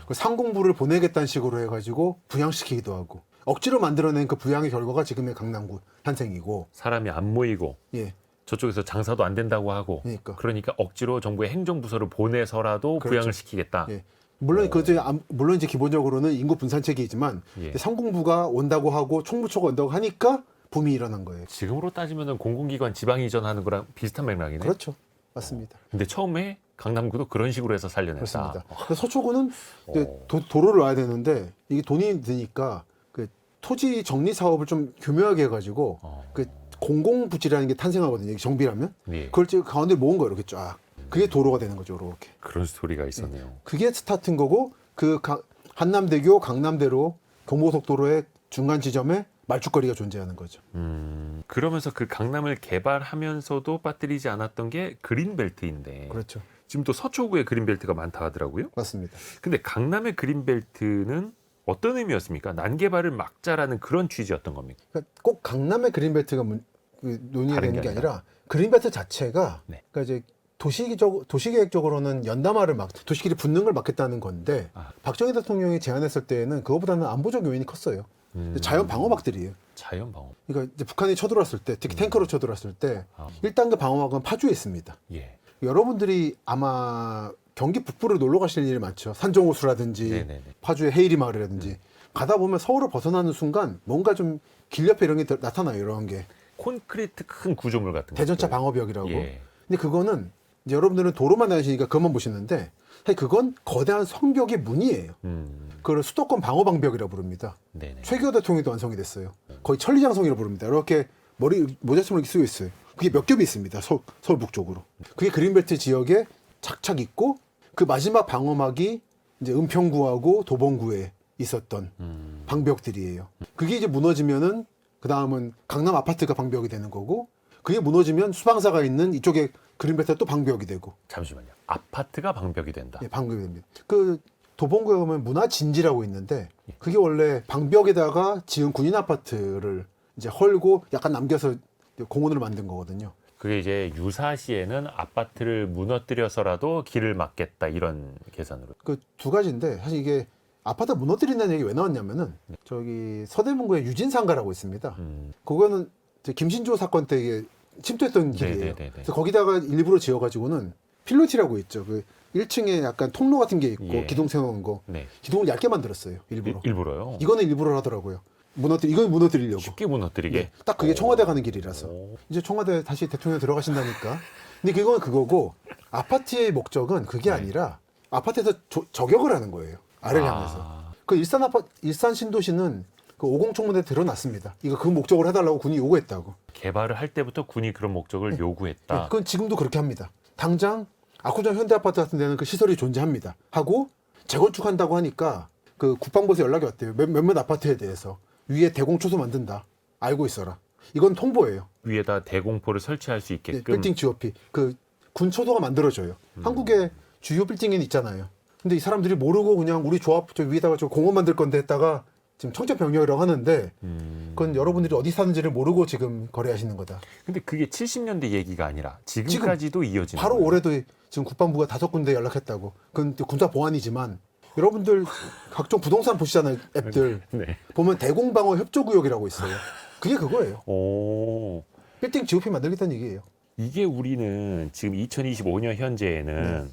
그 상공부를 보내겠다는 식으로 해가지고 부양시키기도 하고. 억지로 만들어낸 그 부양의 결과가 지금의 강남구 탄생이고. 사람이 안 모이고 예. 저쪽에서 장사도 안 된다고 하고 그러니까 억지로 정부의 행정부서를 보내서라도 그렇죠. 부양을 시키겠다. 예. 물론 물론 이제 기본적으로는 인구 분산책이지만 예. 상공부가 온다고 하고 총무처가 온다고 하니까 붐이 일어난 거예요. 지금으로 따지면 공공기관 지방 이전하는 거랑 비슷한 맥락이네. 그렇죠. 맞습니다. 근데 처음에 강남구도 그런 식으로 해서 살려냈다. 그렇습니다. 그래서 서초구는 이제 도로를 놔야 되는데 이게 돈이 드니까 그 토지 정리 사업을 좀 교묘하게 해가지고 그 공공부지라는 게 탄생하거든요. 정비라면 예. 그걸 지금 가운데 모은 거예요. 이렇게 쫙. 그게 도로가 되는 거죠. 이렇게. 그런 스토리가 있었네요. 그게 스타트인 거고 그 한남대교, 강남대로 경부고속도로의 중간 지점에 말죽거리가 존재하는 거죠. 그러면서 그 강남을 개발하면서도 빠뜨리지 않았던 게 그린벨트인데 그렇죠. 지금 또 서초구에 그린벨트가 많다 하더라고요. 맞습니다. 근데 강남의 그린벨트는 어떤 의미였습니까? 난개발을 막자라는 그런 취지였던 겁니까? 그러니까 꼭 강남의 그린벨트가 논의가 다른 되는 게 게 아니라 그린벨트 자체가 네. 그러니까 이제 도시계획적으로는 연담화를 도시끼리 붙는 걸 막겠다는 건데 박정희 대통령이 제안했을 때에는 그거보다는 안보적 요인이 컸어요. 자연 방어막들이에요. 자연 방어. 그러니까 이제 북한이 쳐들어왔을 때, 특히 탱크로 쳐들어왔을 때 1단계 방어막은 파주에 있습니다. 예. 여러분들이 아마 경기 북부로 놀러 가실 일이 많죠. 산정호수라든지 네네네. 파주의 헤이리 마을이라든지 가다 보면 서울을 벗어나는 순간 뭔가 좀 길 옆에 이런 게 나타나요. 이런 게 콘크리트 큰 구조물 같은 거. 대전차 방어벽이라고. 예. 근데 그거는 이제 여러분들은 도로만 다니시니까 그것만 보시는데 사실 그건 거대한 성벽의 문이에요. 그걸 수도권 방어 방벽이라고 부릅니다. 네네. 최규하 대통령도 완성이 됐어요. 거의 천리장성이라고 부릅니다. 이렇게 머리 모자처럼 이렇게 쓰고 있어요. 그게 몇 겹이 있습니다. 서울 북쪽으로. 그게 그린벨트 지역에 착착 있고 그 마지막 방어막이 이제 은평구하고 도봉구에 있었던 방벽들이에요. 그게 이제 무너지면은 그 다음은 강남 아파트가 방벽이 되는 거고 그게 무너지면 수방사가 있는 이쪽에 그린벨트가 또 방벽이 되고. 잠시만요. 아파트가 방벽이 된다. 예, 방벽이 됩니다. 그 도봉구에 가면 문화진지라고 있는데 그게 원래 방벽에다가 지은 군인 아파트를 이제 헐고 약간 남겨서 공원으로 만든 거거든요. 그게 이제 유사시에는 아파트를 무너뜨려서라도 길을 막겠다 이런 계산으로. 그 두 가지인데 사실 이게 아파트 무너뜨린다는 얘기 왜 나왔냐면은 저기 서대문구에 유진상가라고 있습니다. 그거는 이제 김신조 사건 때 이게 침투했던 길이에요. 네네네네. 그래서 거기다가 일부러 지어가지고는 필로티라고 있죠. 그 1층에 약간 통로 같은 게 있고 예. 기둥 세워놓은 거. 네. 기둥을 얇게 만들었어요. 일부러. 일부러요. 이거는 일부러 하더라고요. 이건 무너뜨리려고. 쉽게 무너뜨리게. 네, 딱 그게 청와대 가는 길이라서. 오. 이제 청와대 다시 대통령 들어가신다니까. 근데 그건 그거고 아파트의 목적은 그게 네. 아니라 아파트에서 저격을 하는 거예요. 아래를 향해서. 그 일산 신도시는 그 50청문회 드러났습니다. 이거 그 목적으로 해달라고 군이 요구했다고. 개발을 할 때부터 군이 그런 목적을 요구했다. 네, 그건 지금도 그렇게 합니다. 당장 압구정 현대아파트 같은 데는 그 시설이 존재합니다. 하고 재건축한다고 하니까 그 국방부에서 연락이 왔대요. 몇몇 아파트에 대해서 위에 대공초소 만든다. 알고 있어라. 이건 통보예요. 위에다 대공포를 설치할 수 네, 있게끔. 빌딩 GOP. 그 군초소가 만들어져요. 한국에 주요 빌딩에는 있잖아요. 근데 이 사람들이 모르고 그냥 우리 조합 저 위에다가 저 공원 만들 건데 했다가 지금 청첩병력이라고 하는데 그건 여러분들이 어디 사는지를 모르고 지금 거래하시는 거다. 근데 그게 70년대 얘기가 아니라 지금까지도 이어지는 바로 거예요. 올해도 지금 국방부가 5군데 연락했다고. 그건 또 군사 보안이지만 여러분들 각종 부동산 보시잖아요. 앱들. 네. 보면 대공방어 협조구역이라고 있어요. 그게 그거예요. 오. 빌딩 GOP 만들겠다는 얘기예요. 이게 우리는 지금 2025년 현재에는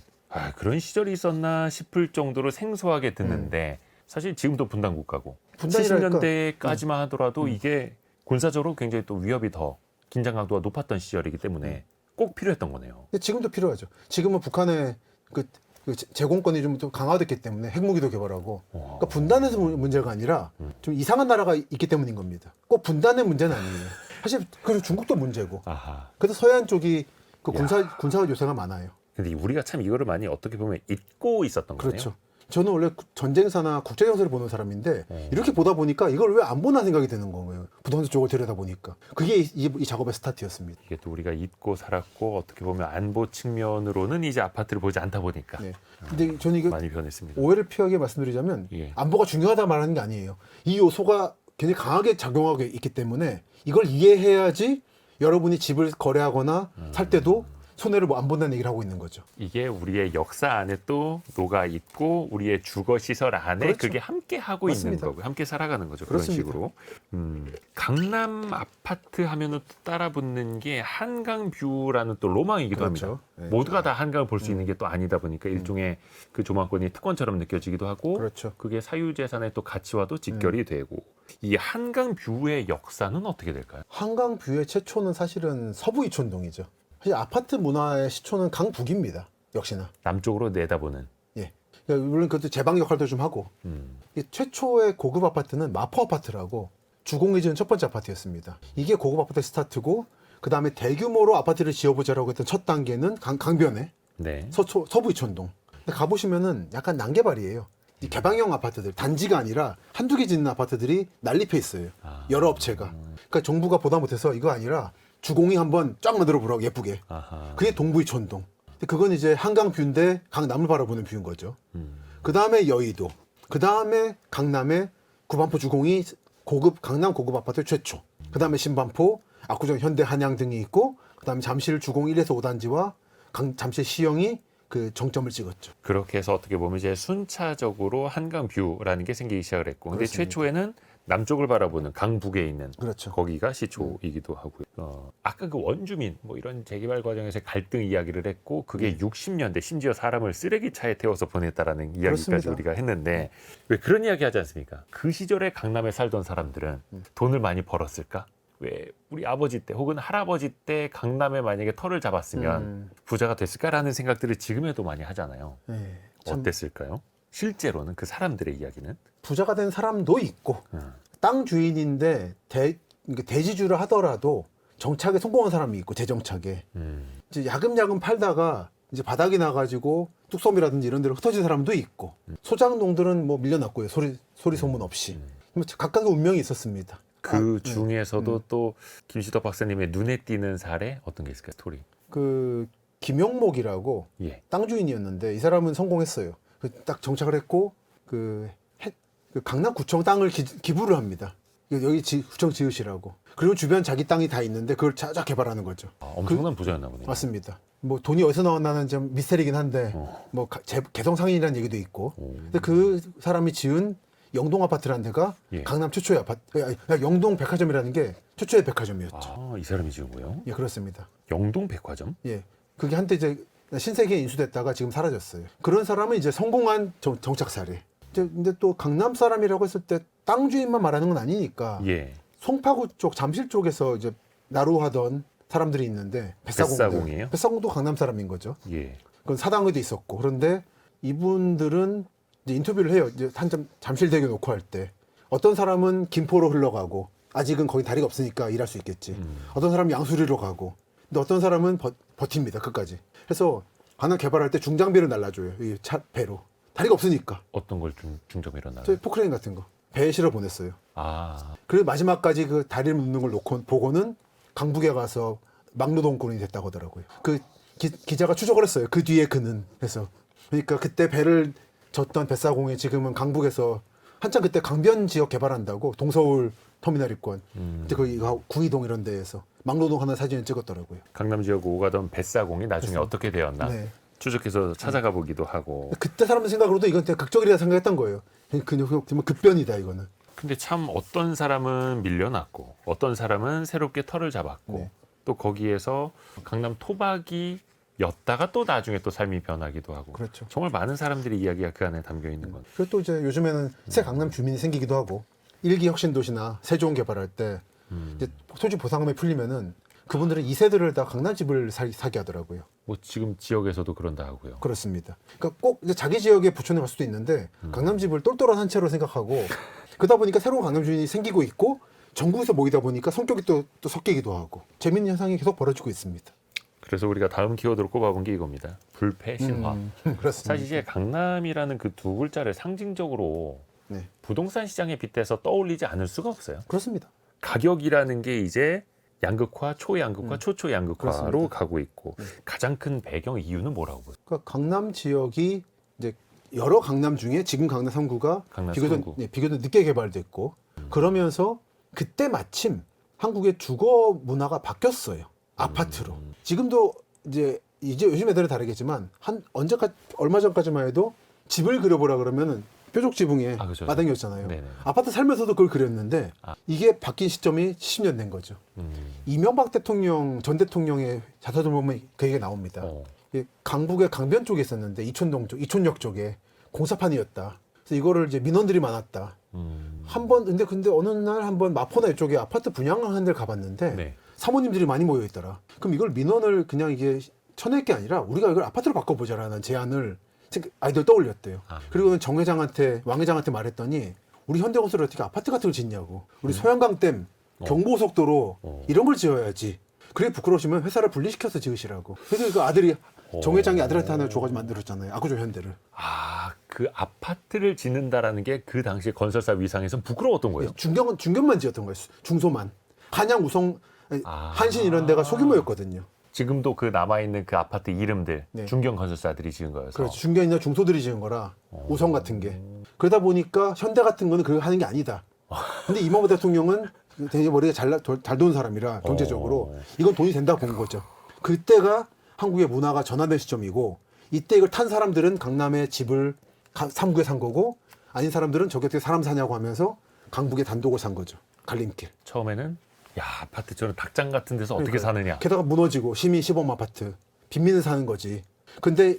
그런 시절이 있었나 싶을 정도로 생소하게 듣는데 사실 지금도 분단 국가고 분단이라니까. 70년대까지만 하더라도 이게 군사적으로 굉장히 또 위협이 더 긴장 강도가 높았던 시절이기 때문에 꼭 필요했던 거네요. 근데 지금도 필요하죠. 지금은 북한의 그 제공권이 좀 강화됐기 때문에 핵무기도 개발하고 그러니까 분단에서 문제가 아니라 좀 이상한 나라가 있기 때문인 겁니다. 꼭 분단의 문제는 아니에요. 사실 그리고 중국도 문제고. 아하. 그래서 서해안 쪽이 그 군사 요새가 많아요. 근데 우리가 참 이거를 많이 어떻게 보면 잊고 있었던 거네요. 그렇죠. 저는 원래 전쟁사나 국제정세를 보는 사람인데 이렇게 보다 보니까 이걸 왜 안 보나 생각이 드는 거예요. 부동산 쪽을 들여다 보니까 그게 이 작업의 스타트였습니다. 이게 또 우리가 잊고 살았고 어떻게 보면 안보 측면으로는 이제 아파트를 보지 않다 보니까 네. 근데 저는 이거 많이 변했습니다. 오해를 피하게 말씀드리자면 예. 안보가 중요하다 말하는 게 아니에요. 이 요소가 굉장히 강하게 작용하고 있기 때문에 이걸 이해해야지 여러분이 집을 거래하거나 살 때도 손해를 뭐 안 본다는 얘기를 하고 있는 거죠. 이게 우리의 역사 안에 또 녹아 있고 우리의 주거 시설 안에 그렇죠. 그게 함께 하고 맞습니다. 있는 거고 함께 살아가는 거죠. 그렇습니다. 그런 식으로. 강남 아파트 하면은 또 따라붙는 게 한강뷰라는 또 로망이기도 그렇죠. 합니다. 네. 모두가 다 한강을 볼 수 있는 게 또 아니다 보니까 일종의 그 조망권이 특권처럼 느껴지기도 하고 그렇죠. 그게 사유재산의 또 가치와도 직결이 되고 이 한강뷰의 역사는 어떻게 될까요? 한강 뷰의 최초는 사실은 서부 이촌동이죠. 사실 아파트 문화의 시초는 강북입니다. 역시나. 남쪽으로 내다보는. 예. 그러니까 물론 그것도 제방 역할도 좀 하고. 이 최초의 고급 아파트는 마포 아파트라고 주공이 지은 첫 번째 아파트였습니다. 이게 고급 아파트 스타트고 그 다음에 대규모로 아파트를 지어보자라고 했던 첫 단계는 강변에 네. 서부 이촌동. 근데 가보시면은 약간 난개발이에요. 이 개방형 아파트들, 단지가 아니라 한두 개 짓는 아파트들이 난립해 있어요. 여러 업체가. 그러니까 정부가 보다 못해서 이거 아니라 주공이 한번 쫙 만들어 보라고 예쁘게. 아하. 그게 동부이촌동. 근데 그건 이제 한강 뷰인데 강남을 바라보는 뷰인 거죠. 그 다음에 여의도. 그 다음에 강남의 구반포 주공이 강남 고급 아파트 최초. 그 다음에 신반포, 압구정 현대 한양 등이 있고 그 다음에 잠실 주공 1에서 5단지와 잠실 시형이 그 정점을 찍었죠. 그렇게 해서 어떻게 보면 이제 순차적으로 한강뷰라는 게 생기기 시작을 했고 근데 그렇습니다. 최초에는 남쪽을 바라보는 강북에 있는 그렇죠. 거기가 시초이기도 하고요. 아까 그 원주민 뭐 이런 재개발 과정에서 갈등 이야기를 했고 그게 60년대 심지어 사람을 쓰레기차에 태워서 보냈다라는 이야기까지 그렇습니다. 우리가 했는데 왜 그런 이야기 하지 않습니까? 그 시절에 강남에 살던 사람들은 돈을 많이 벌었을까? 왜 우리 아버지 때 혹은 할아버지 때 강남에 만약에 터를 잡았으면 부자가 됐을까라는 생각들을 지금에도 많이 하잖아요. 네, 참 어땠을까요? 실제로는 그 사람들의 이야기는 부자가 된 사람도 있고 땅 주인인데 그러니까 대지주를 하더라도 정착에 성공한 사람이 있고 재정착에 이제 야금야금 팔다가 이제 바닥이 나가지고 뚝섬이라든지 이런 데로 흩어진 사람도 있고 소장농들은 뭐 밀려났고요. 소리 소문 없이 각각의 운명이 있었습니다. 그 중에서도 또 김시덕 박사님의 눈에 띄는 사례 어떤 게 있을까요? 스토리. 그 김용목이라고 예. 땅 주인이었는데 이 사람은 성공했어요. 딱 정착을 했고 그 강남구청 땅을 기부를 합니다. 여기 구청 지으시라고. 그리고 주변 자기 땅이 다 있는데 그걸 쫙 개발하는 거죠. 엄청난 부자였나 보네요. 맞습니다. 뭐 돈이 어디서 나왔나는 좀 미스터리긴 한데 뭐 개성상인이라는 얘기도 있고. 근데 그 사람이 지은 영동 아파트라는 데가 예. 강남 최초의 아파트. 영동 백화점이라는 게 최초의 백화점이었죠. 이 사람이 지은 거예요? 예, 그렇습니다. 영동 백화점? 예. 그게 한때 이제 신세계에 인수됐다가 지금 사라졌어요. 그런 사람은 이제 성공한 정착 사례. 근데 또 강남 사람이라고 했을 때 땅 주인만 말하는 건 아니니까 예. 송파구 쪽 잠실 쪽에서 이제 나루하던 사람들이 있는데 뱃사공이에요? 뱃사공도 강남 사람인 거죠. 예. 그건 사당에도 있었고. 그런데 이분들은 이제 인터뷰를 해요. 이제 한참 잠실대교 놓고 할 때 어떤 사람은 김포로 흘러가고 아직은 거기 다리가 없으니까 일할 수 있겠지. 어떤 사람은 양수리로 가고. 근데 어떤 사람은 버팁니다. 끝까지. 그래서 강남 개발할 때 중장비를 날라줘요. 이 배로. 다리가 없으니까. 어떤 걸 중점으로 나요? 저희 포크레인 같은 거. 배에 실어 보냈어요. 그리고 마지막까지 그 다리를 묶는 걸 보고는 강북에 가서 막노동꾼이 됐다고 하더라고요. 그 기자가 추적을 했어요. 그 뒤에 그는. 그래서 그러니까 그때 배를 졌던 뱃사공이 지금은 강북에서 한참 그때 강변 지역 개발한다고 동서울 터미널 입권. 그때 거기 구이동 이런 데에서 막노동하는 사진을 찍었더라고요. 강남 지역 오가던 뱃사공이 나중에 어떻게 되었나 네. 추적해서 찾아가 보기도 하고. 그때 사람들 생각으로도 이건 되게 극적이라 생각했던 거예요. 그냥 급변이다 이거는. 근데 참 어떤 사람은 밀려났고 어떤 사람은 새롭게 털을 잡았고 네. 또 거기에서 강남 토박이였다가 또 나중에 또 삶이 변하기도 하고. 그렇죠. 정말 많은 사람들의 이야기가 그 안에 담겨 있는 건. 그리고 또 이제 요즘에는 새 강남 주민이 생기기도 하고 일기 혁신 도시나 세종 개발할 때 이제 토지 보상금이 풀리면은 그분들은 2세들을 다 강남집을 사게 하더라고요. 뭐 지금 지역에서도 그런다 하고요. 그렇습니다. 그러니까 꼭 이제 자기 지역에 부촌에 갈 수도 있는데 강남집을 똘똘한 한 채로 생각하고 그러다 보니까 새로운 강남 주민이 생기고 있고 전국에서 모이다 보니까 성격이 또 섞이기도 하고 재밌는 현상이 계속 벌어지고 있습니다. 그래서 우리가 다음 키워드로 꼽아본 게 이겁니다. 불패 신화. 그렇습니다. 사실 이제 강남이라는 그 두 글자를 상징적으로 네. 부동산 시장에 빗대서 떠올리지 않을 수가 없어요. 그렇습니다. 가격이라는 게 이제 양극화, 초양극화, 초초양극화로 그렇습니다. 가고 있고 가장 큰 배경 이유는 뭐라고 보세요? 그러니까 강남 지역이 이제 여러 강남 중에 지금 강남 3구가 강남 비교적 3구. 비교적 늦게 개발됐고 그러면서 그때 마침 한국의 주거 문화가 바뀌었어요. 아파트로. 지금도 이제 요즘 애들은 다르겠지만 얼마 전까지만 해도 집을 그려보라 그러면은 뾰족 지붕에 그렇죠. 마당이었잖아요. 네네. 아파트 살면서도 그걸 그렸는데 이게 바뀐 시점이 70년 된 거죠. 이명박 대통령 전 대통령의 자서전 보면 그 얘기가 나옵니다. 이게 강북의 강변 쪽에 있었는데 이촌역 쪽에 공사판이었다. 그래서 이거를 이제 민원들이 많았다. 근데 어느 날 한번 마포나 이쪽에 아파트 분양하는 데를 가봤는데 네. 사모님들이 많이 모여 있더라. 그럼 이걸 민원을 그냥 이게 쳐낼 게 아니라 우리가 이걸 아파트로 바꿔보자라는 제안을 아이들 떠올렸대요. 그리고는 왕 회장한테 말했더니 우리 현대건설을 어떻게 아파트 같은 걸 짓냐고. 우리 소양강댐, 경부고속도로 이런 걸 지어야지. 그래 부끄러우시면 회사를 분리시켜서 지으시라고. 그래서 그 아들이 정 회장이 아들한테 하나 줘가지고 만들었잖아요. 아구조 현대를. 그 아파트를 짓는다라는 게 그 당시 건설사 위상에선 부끄러웠던 거예요. 중견만 지었던 거예요. 중소만. 한양, 우성, 한신 이런 데가 소규모였거든요. 지금도 그 남아있는 그 아파트 이름들 네. 중견 건설사들이 지은 거여서. 그렇죠. 중견이나 중소들이 지은 거라 우성 같은 게. 그러다 보니까 현대 같은 거는 그거 하는 게 아니다. 근데 이명박 대통령은 되게 머리가 잘 도는 사람이라 경제적으로 이건 돈이 된다 본 거죠. 그때가 한국의 문화가 전환된 시점이고 이때 이걸 탄 사람들은 강남에 집을 3구에 산 거고 아닌 사람들은 저기 어떻게 사람 사냐고 하면서 강북에 단독을 산 거죠. 갈림길. 처음에는 아파트 저런 닭장 같은 데서 어떻게 사느냐. 게다가 무너지고 시민 시범 아파트 빈민을 사는 거지. 근데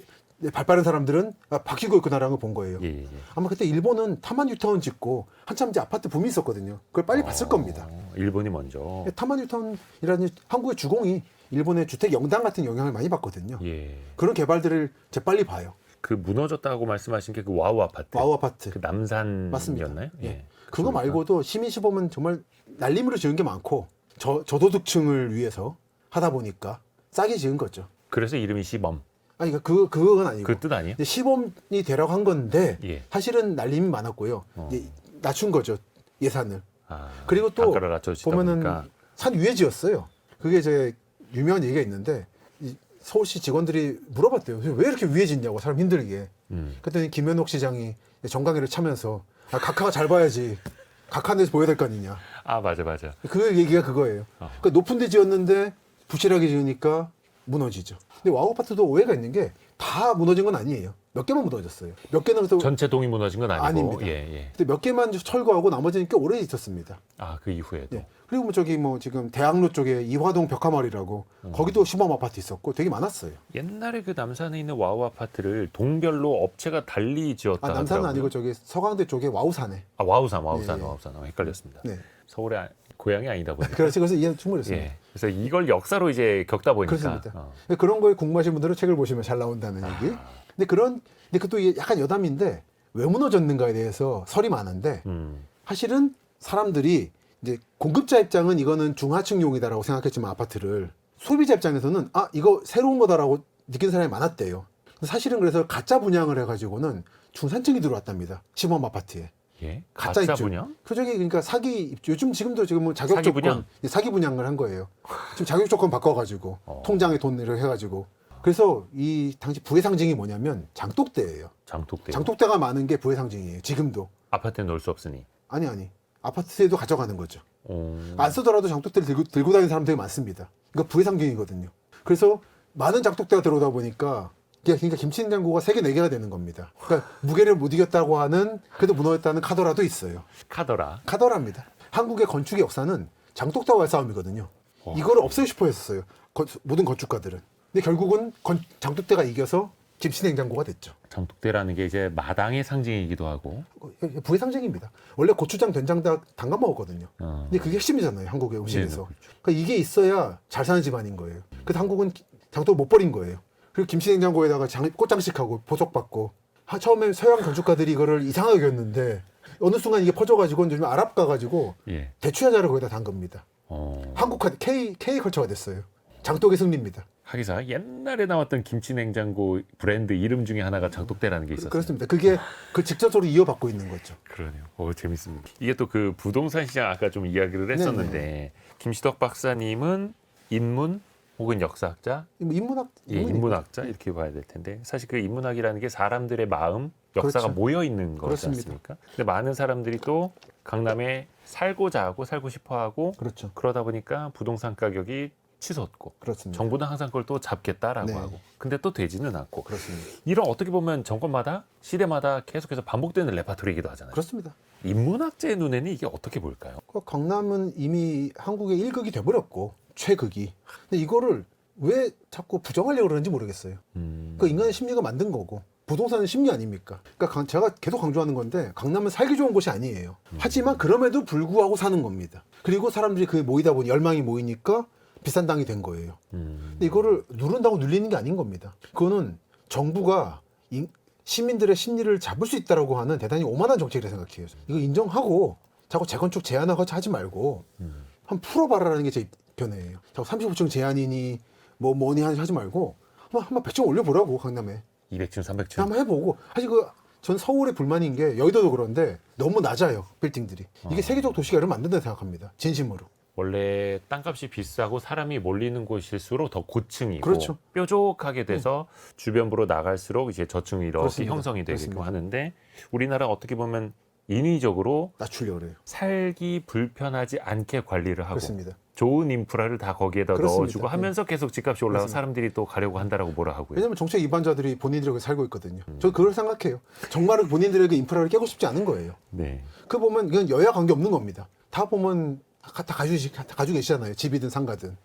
발 빠른 사람들은 바뀌고 있구나라는 걸 본 거예요. 예. 아마 그때 일본은 타만 뉴타운 짓고 한참 이제 아파트 붐이 있었거든요. 그걸 빨리 봤을 겁니다. 일본이 먼저. 타만 뉴타운이라는 한국의 주공이 일본의 주택 영당 같은 영향을 많이 받거든요. 예. 그런 개발들을 재빨리 봐요. 그 무너졌다고 말씀하신 게 그 와우 아파트. 와우 아파트. 그 남산이었나요? 맞습니다. 예. 그거 말고도 시민 시범은 정말 날림으로 지은 게 많고 저소득층을 위해서 하다 보니까 싸게 지은 거죠. 그래서 이름이 시범. 아니 그건 아니고 그 뜻 아니에요? 이제 시범이 되라고 한 건데 예. 사실은 날림이 많았고요. 이제 낮춘 거죠 예산을. 아, 그리고 또 단가를 낮춰주시다 보면은 보니까. 산 위에 지었어요. 그게 이제 유명한 얘기가 있는데 이 서울시 직원들이 물어봤대요. 왜 이렇게 위에 짓냐고 사람 힘들게. 그랬더니 김현옥 시장이 정강이를 차면서 각하가 잘 봐야지. 각하는 데서 보여야 될 거 아니냐. 아 맞아. 그 얘기가 그거예요. 그러니까 높은 데 지었는데 부실하게 지으니까 무너지죠. 근데 와우 아파트도 오해가 있는 게 다 무너진 건 아니에요. 몇 개만 무너졌어요. 몇 개는 그래서 전체 동이 무너진 건 아니고. 아닙니다. 예. 근데 몇 개만 철거하고 나머지는 꽤 오래 있었습니다. 아 그 이후에도. 예. 그리고 뭐 저기 뭐 지금 대학로 쪽에 이화동 벽화마을이라고 거기도 시범 아파트 있었고 되게 많았어요. 옛날에 그 남산에 있는 와우 아파트를 동별로 업체가 달리 지었다. 남산은 아니고 저기 서강대 쪽에 와우산에. 아 와우산. 예. 헷갈렸습니다. 네. 서울의 고향이 아니다 보니까. 그래서 이해 충분했습니다. 예. 그래서 이걸 역사로 이제 겪다 보니까. 그렇습니다. 그런 거에 궁금하신 분들은 책을 보시면 잘 나온다는 얘기. 근데 그것도 약간 여담인데 왜 무너졌는가에 대해서 설이 많은데 사실은 사람들이 이제 공급자 입장은 이거는 중하층용이다라고 생각했지만 아파트를 소비자 입장에서는 이거 새로운 거다라고 느낀 사람이 많았대요. 사실은 그래서 가짜 분양을 해가지고는 중산층이 들어왔답니다. 시범 아파트에. 예? 가짜 입주. 분양? 표적이 그러니까 사기 입주. 지금도 지금 자격 사기 조건 분양? 사기 분양을 한 거예요. 지금 자격 조건 바꿔가지고 통장에 돈을 해가지고. 그래서 이 당시 부의 상징이 뭐냐면 장독대예요. 장독대. 장독대가 많은 게 부의 상징이에요. 지금도. 아파트에 넣을 수 없으니. 아니. 아파트에도 가져가는 거죠. 오. 안 쓰더라도 장독대를 들고 다니는 사람 되게 많습니다. 그러니까 부의 상징이거든요. 그래서 많은 장독대가 들어오다 보니까 그러니까 김치냉장고가 3개, 4개가 되는 겁니다. 그러니까 무게를 못 이겼다고 하는 그래도 무너졌다는 카더라도 있어요. 카더라입니다. 한국의 건축의 역사는 장독대와의 싸움이거든요. 이거를 없애고 싶어 했었어요. 모든 건축가들은. 근데 결국은 장독대가 이겨서 김치냉장고가 됐죠. 장독대라는 게 이제 마당의 상징이기도 하고. 부의 상징입니다. 원래 고추장, 된장 다 담가 먹었거든요. 근데 그게 핵심이잖아요. 한국의 음식에서. 네, 그렇죠. 그러니까 이게 있어야 잘 사는 집안인 거예요. 그래서 한국은 장독 못 버린 거예요. 그리고 김치냉장고에다가 꽃장식하고 보석받고. 처음에 서양 건축가들이 이거를 이상하게 여겼는데 어느 순간 이게 퍼져가지고 요즘 아랍 가가지고 예. 대추야자를 거기다 담급니다. 한국화 K 컬처가 됐어요. 장독의 승리입니다. 하기사 옛날에 나왔던 김치냉장고 브랜드 이름 중에 하나가 장독대라는 게 있었어요. 그렇습니다. 그게 그 직접적으로 이어받고 있는 거죠. 그러네요. 재밌습니다. 이게 또 그 부동산 시장 아까 좀 이야기를 했었는데 김시덕 박사님은 인문 혹은 역사학자, 인문학자 이렇게 봐야 될 텐데 사실 그 인문학이라는 게 사람들의 마음, 역사가 그렇죠. 모여 있는 거지 그렇습니다. 않습니까? 근데 많은 사람들이 또 강남에 살고자 하고 살고 싶어 하고 그렇죠. 그러다 보니까 부동산 가격이 치솟고 그렇습니다. 정부는 항상 그걸 또 잡겠다라고 네. 하고 근데 또 되지는 않고 그렇습니다. 이런 어떻게 보면 정권마다 시대마다 계속해서 반복되는 레파토리이기도 하잖아요. 그렇습니다. 인문학자의 눈에는 이게 어떻게 보일까요? 강남은 이미 한국의 1극이 돼버렸고 최극이. 근데 이거를 왜 자꾸 부정하려고 그러는지 모르겠어요. 그 인간의 심리가 만든 거고 부동산은 심리 아닙니까? 그러니까 제가 계속 강조하는 건데 강남은 살기 좋은 곳이 아니에요. 하지만 그럼에도 불구하고 사는 겁니다. 그리고 사람들이 그에 모이다 보니 열망이 모이니까 비싼 땅이 된 거예요. 근데 이거를 누른다고 눌리는 게 아닌 겁니다. 그거는 정부가 시민들의 심리를 잡을 수 있다라고 하는 대단히 오만한 정책이라 생각해요. 이거 인정하고 자꾸 재건축 제한하고 하지 말고 한번 풀어봐라라는 게 제 견해예요. 자꾸 35층 제한이니 뭐니 하지 말고 한번 100층 올려보라고 강남에. 200층, 300층. 한번 해보고. 사실 전 서울의 불만인 게 여의도도 그런데 너무 낮아요 빌딩들이. 이게 세계적 도시가 이러면 안 된다고 생각합니다. 진심으로. 원래 땅값이 비싸고 사람이 몰리는 곳일수록 더 고층이고 그렇죠. 뾰족하게 돼서 주변부로 나갈수록 이제 저층이 이렇게 그렇습니다. 형성이 되게끔 그렇습니다. 하는데 우리나라 어떻게 보면 인위적으로 낮추려고 그래요. 살기 불편하지 않게 관리를 하고 그렇습니다. 좋은 인프라를 다 거기에다 그렇습니다. 넣어주고 하면서 계속 집값이 올라가 그렇습니다. 사람들이 또 가려고 한다라고 뭐라 하고요. 왜냐면 정책 위반자들이 본인들이 여기 살고 있거든요. 저 그걸 생각해요. 정말은 본인들에게 인프라를 깨고 싶지 않은 거예요. 네. 그 보면 이건 여야 관계 없는 겁니다. 다 보면 다 가지고 계시잖아요. 집이든 상가든.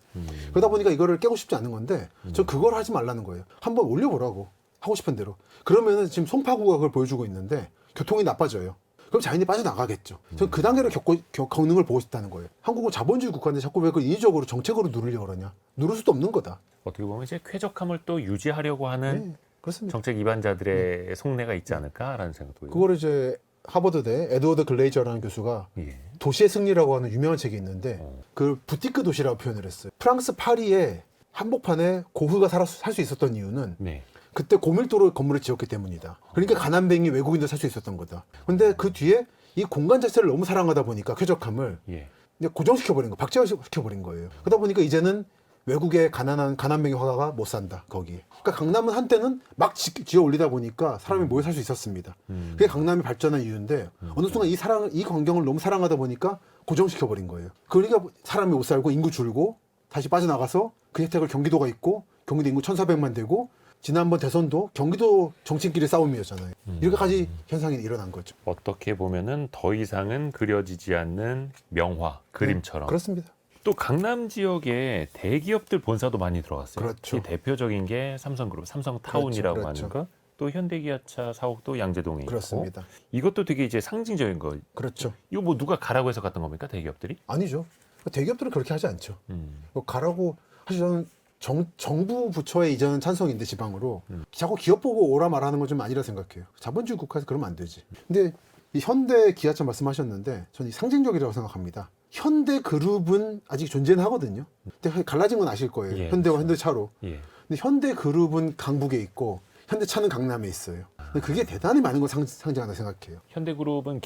그러다 보니까 이거를 깨고 싶지 않은 건데 저 그걸 하지 말라는 거예요. 한번 올려보라고. 하고 싶은 대로. 그러면은 지금 송파구가 그걸 보여주고 있는데 교통이 나빠져요. 그럼 자연히 빠져나가겠죠. 저는 그 단계를 겪는 걸 보고 싶다는 거예요. 한국은 자본주의 국가인데 자꾸 왜 그걸 인위적으로 정책으로 누르려고 그러냐. 누를 수도 없는 거다. 어떻게 보면 이제 쾌적함을 또 유지하려고 하는 그렇습니다. 정책 위반자들의 속내가 있지 않을까라는 생각도 들고요. 그거를 이제 하버드대 에드워드 글레이저라는 교수가 예. 도시의 승리라고 하는 유명한 책이 있는데 그 부티크 도시라고 표현을 했어요. 프랑스 파리에 한복판에 고흐가 살 수 있었던 이유는 네. 그때 고밀도로 건물을 지었기 때문이다. 그러니까 가난뱅이 외국인도 살 수 있었던 거다. 근데 그 뒤에 이 공간 자체를 너무 사랑하다 보니까 쾌적함을 예. 이제 고정시켜버린 거, 박제시켜버린 거예요. 그러다 보니까 이제는 외국의 가난뱅이 화가가 못 산다, 거기에. 그러니까 강남은 한때는 막 지어 올리다 보니까 사람이 모여 살 수 있었습니다. 그게 강남이 발전한 이유인데 어느 순간 이 광경을 너무 사랑하다 보니까 고정시켜버린 거예요. 그러니까 사람이 못 살고 인구 줄고 다시 빠져나가서 그 혜택을 경기도가 있고 경기도 인구 1,400만 되고 지난번 대선도 경기도 정치인끼리 싸움이었잖아요. 이렇게까지 현상이 일어난 거죠. 어떻게 보면은 더 이상은 그려지지 않는 명화, 그림처럼. 그렇습니다. 또 강남 지역에 대기업들 본사도 많이 들어왔어요. 그렇죠. 이 대표적인 게 삼성그룹, 삼성타운이라고 그렇죠. 하는 거. 또 현대기아차 사옥도 양재동에 그렇습니다. 있고. 이것도 되게 이제 상징적인 거. 그렇죠. 이거 뭐 누가 가라고 해서 갔던 겁니까, 대기업들이? 아니죠. 대기업들은 그렇게 하지 않죠. 음. 뭐 가라고 사실 저는 정부 부처의 이전은 찬성인데 지방으로 자꾸 기업 보고 오라 말하는 건 좀 아니라 생각해요. 자본주의 국가에서 그러면 안 되지. 근데 이 현대 기아차 말씀하셨는데 저는 상징적이라고 생각합니다. 현대 그룹은 아직 존재는 하거든요. 근데 갈라진 건 아실 거예요. 예, 현대와 그렇죠. 현대차로. 예. 근데 현대 그룹은 강북에 있고 현대차는 강남에 있어요. 근데 그게 대단히 많은 걸 상징한다 생각해요. 현대그룹은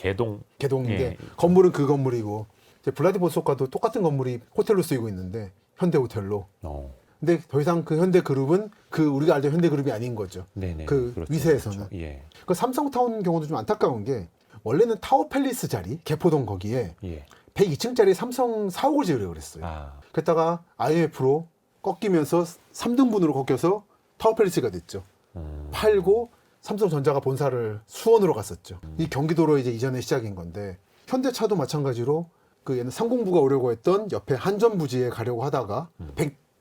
개동인데 예. 건물은 그 건물이고 이제 블라디보스토크도 똑같은 건물이 호텔로 쓰이고 있는데 현대 호텔로. 근데 더 이상 그 현대그룹은 그 우리가 알던 현대그룹이 아닌 거죠. 네네. 그 그렇죠, 위세에서는. 그렇죠. 예. 그 삼성타운 경우도 좀 안타까운 게 원래는 타워 팰리스 자리 개포동 거기에 예. 102층짜리 삼성 사옥을 지으려고 그랬어요. 아, 그랬다가 IMF로 꺾이면서 3등분으로 꺾여서 타워 팰리스가 됐죠. 팔고 삼성전자가 본사를 수원으로 갔었죠. 이 경기도로 이제 이전의 시작인 건데 현대차도 마찬가지로 그 얘는 상공부가 오려고 했던 옆에 한전 부지에 가려고 하다가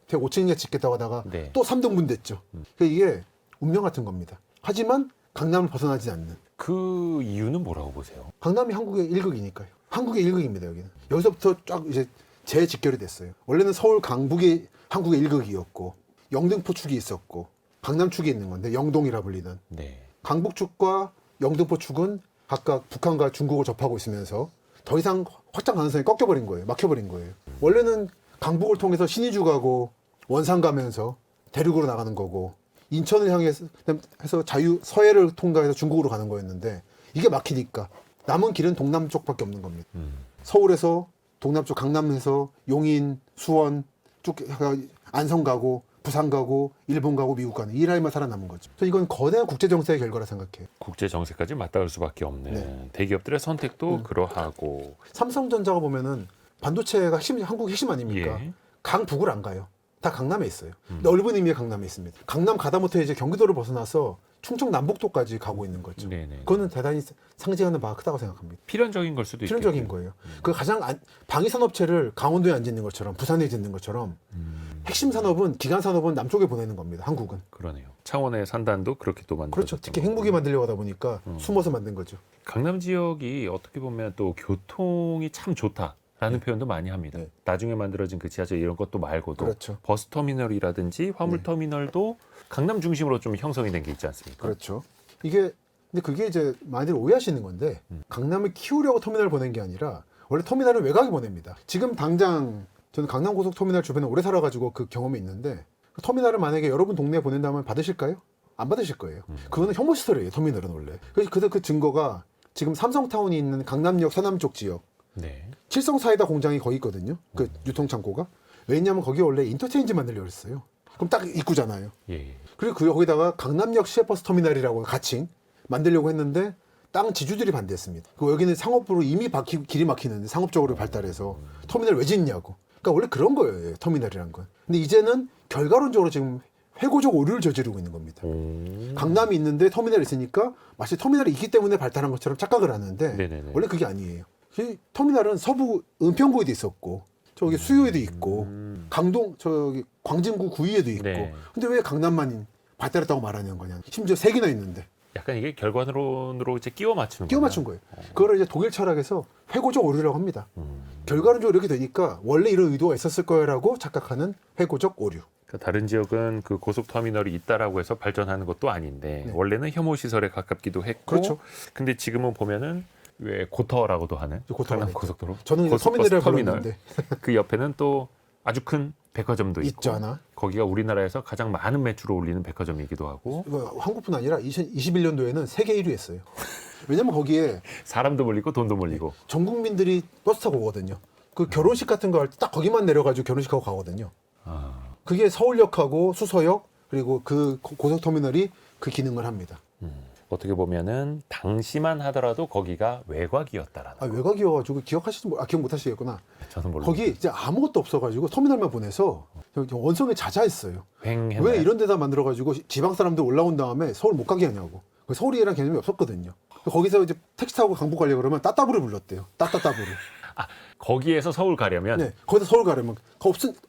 105층에 짓겠다고 하다가 네. 또 3등분 됐죠. 그러니까 이게 운명 같은 겁니다. 하지만 강남을 벗어나지 않는. 그 이유는 뭐라고 보세요? 강남이 한국의 일극이니까요. 한국의 일극입니다, 여기는. 여기서부터 쫙 이제 재직결이 됐어요. 원래는 서울 강북이 한국의 일극이었고 영등포축이 있었고 강남축이 있는 건데 영동이라 불리는. 네. 강북축과 영등포축은 각각 북한과 중국을 접하고 있으면서 더 이상 확장 가능성이 꺾여버린 거예요. 막혀버린 거예요. 원래는 강북을 통해서 신의주 가고 원산 가면서 대륙으로 나가는 거고 인천을 향해서 서해를 통과해서 중국으로 가는 거였는데 이게 막히니까 남은 길은 동남쪽밖에 없는 겁니다. 서울에서 동남쪽 강남에서 용인, 수원 쭉 안성 가고 부산 가고 일본 가고 미국 가는 이 라인만 살아남은 거죠. 그래서 이건 거대한 국제 정세의 결과라 생각해요. 국제 정세까지 맞닿을 수밖에 없는 네. 대기업들의 선택도 그러하고. 삼성전자가 보면은 반도체가 한국 핵심 아닙니까? 예. 강북을 안 가요. 다 강남에 있어요. 넓은 의미의 강남에 있습니다. 강남 가다못해 이제 경기도를 벗어나서 충청 남북도까지 가고 있는 거죠. 네네. 그거는 대단히 상징하는 바가 크다고 생각합니다. 필연적인 걸 수도 필연적인 있겠고요. 거예요. 그 가장 방위 산업체를 강원도에 안 짓는 것처럼 부산에 짓는 것처럼 핵심 산업은 기간 산업은 남쪽에 보내는 겁니다. 한국은. 그러네요. 창원의 산단도 그렇게 또 만들어졌던 그렇죠. 특히 거고. 핵무기 만들려고 하다 보니까 숨어서 만든 거죠. 강남 지역이 어떻게 보면 또 교통이 참 좋다라는 표현도 많이 합니다. 네. 나중에 만들어진 그 지하철 이런 것도 말고도 그렇죠. 버스 터미널이라든지 화물 터미널도 강남 중심으로 좀 형성이 된 게 있지 않습니까? 그렇죠. 근데 그게 이제 많이들 오해하시는 건데 강남을 키우려고 터미널을 보낸 게 아니라 원래 터미널을 외곽에 보냅니다. 지금 당장 저는 강남 고속터미널 주변에 오래 살아가지고 그 경험이 있는데 그 터미널을 만약에 여러분 동네에 보낸다면 받으실까요? 안 받으실 거예요. 그거는 혐오 시설이에요. 터미널은 원래. 그래서 그 증거가 지금 삼성타운이 있는 강남역 서남쪽 지역 네. 칠성사이다 공장이 거기 있거든요. 그 유통창고가. 왜냐하면 거기 원래 인터체인지 만들려고 했어요. 그럼 딱 입구잖아요. 예. 그리고 거기다가 강남역 시외버스 터미널이라고 가칭 만들려고 했는데 땅 지주들이 반대했습니다. 여기는 상업으로 이미 길이 막히는데 상업적으로 발달해서 터미널 왜 짓냐고. 그러니까 원래 그런 거예요. 터미널이란 건. 근데 이제는 결과론적으로 지금 회고적 오류를 저지르고 있는 겁니다. 강남이 있는데 터미널이 있으니까 마치 터미널이 있기 때문에 발달한 것처럼 착각을 하는데 네네네. 원래 그게 아니에요. 이 터미널은 서부 은평구에도 있었고 저기 수요에도 있고 광진구 구의에도 있고 네. 근데 왜 강남만 발달했다고 말하는 거냐. 심지어 3개나 있는데 약간 이게 결과론으로 이제 끼워 맞추는 끼워 맞춘 거예요. 그거를 이제 독일 철학에서 회고적 오류라고 합니다. 결과론적으로 이렇게 되니까 원래 이런 의도가 있었을 거라고 착각하는 회고적 오류. 그러니까 다른 지역은 그 고속터미널이 있다라고 해서 발전하는 것도 아닌데 네. 원래는 혐오 시설에 가깝기도 했고 그렇죠. 근데 지금은 보면은 왜 고터라고도 하는 고터가 강남 있죠. 고속도로 저는 이제 고속버스 터미널이라고 터미널. 부르는데 그 옆에는 또 아주 큰 백화점도 있고 있잖아. 거기가 우리나라에서 가장 많은 매출을 올리는 백화점이기도 하고 이거 한국뿐 아니라 2021년도에는 세계 1위 했어요. 왜냐면 거기에 사람도 몰리고 돈도 몰리고 전 국민들이 버스 타고 오거든요. 그 결혼식 같은 거 할 때 딱 거기만 내려가지고 결혼식하고 가거든요. 아, 그게 서울역하고 수서역 그리고 그 고속터미널이 그 기능을 합니다. 어떻게 보면은 당시만 하더라도 거기가 외곽이었다라는 아, 외곽이어가지고 기억 못 하시겠구나. 저는 몰라요. 거기 이제 아무것도 없어가지고 터미널만 보내서 원성에 자자했어요. 횡했나요? 왜 이런 데다 만들어가지고 지방 사람들 올라온 다음에 서울 못 가게 하냐고. 서울이라는 개념이 없었거든요. 거기서 이제 택시 타고 강북 가려고 그러면 따따부를 불렀대요. 따따따부를. 거기에서 서울 가려면 네, 거기서 서울 가려면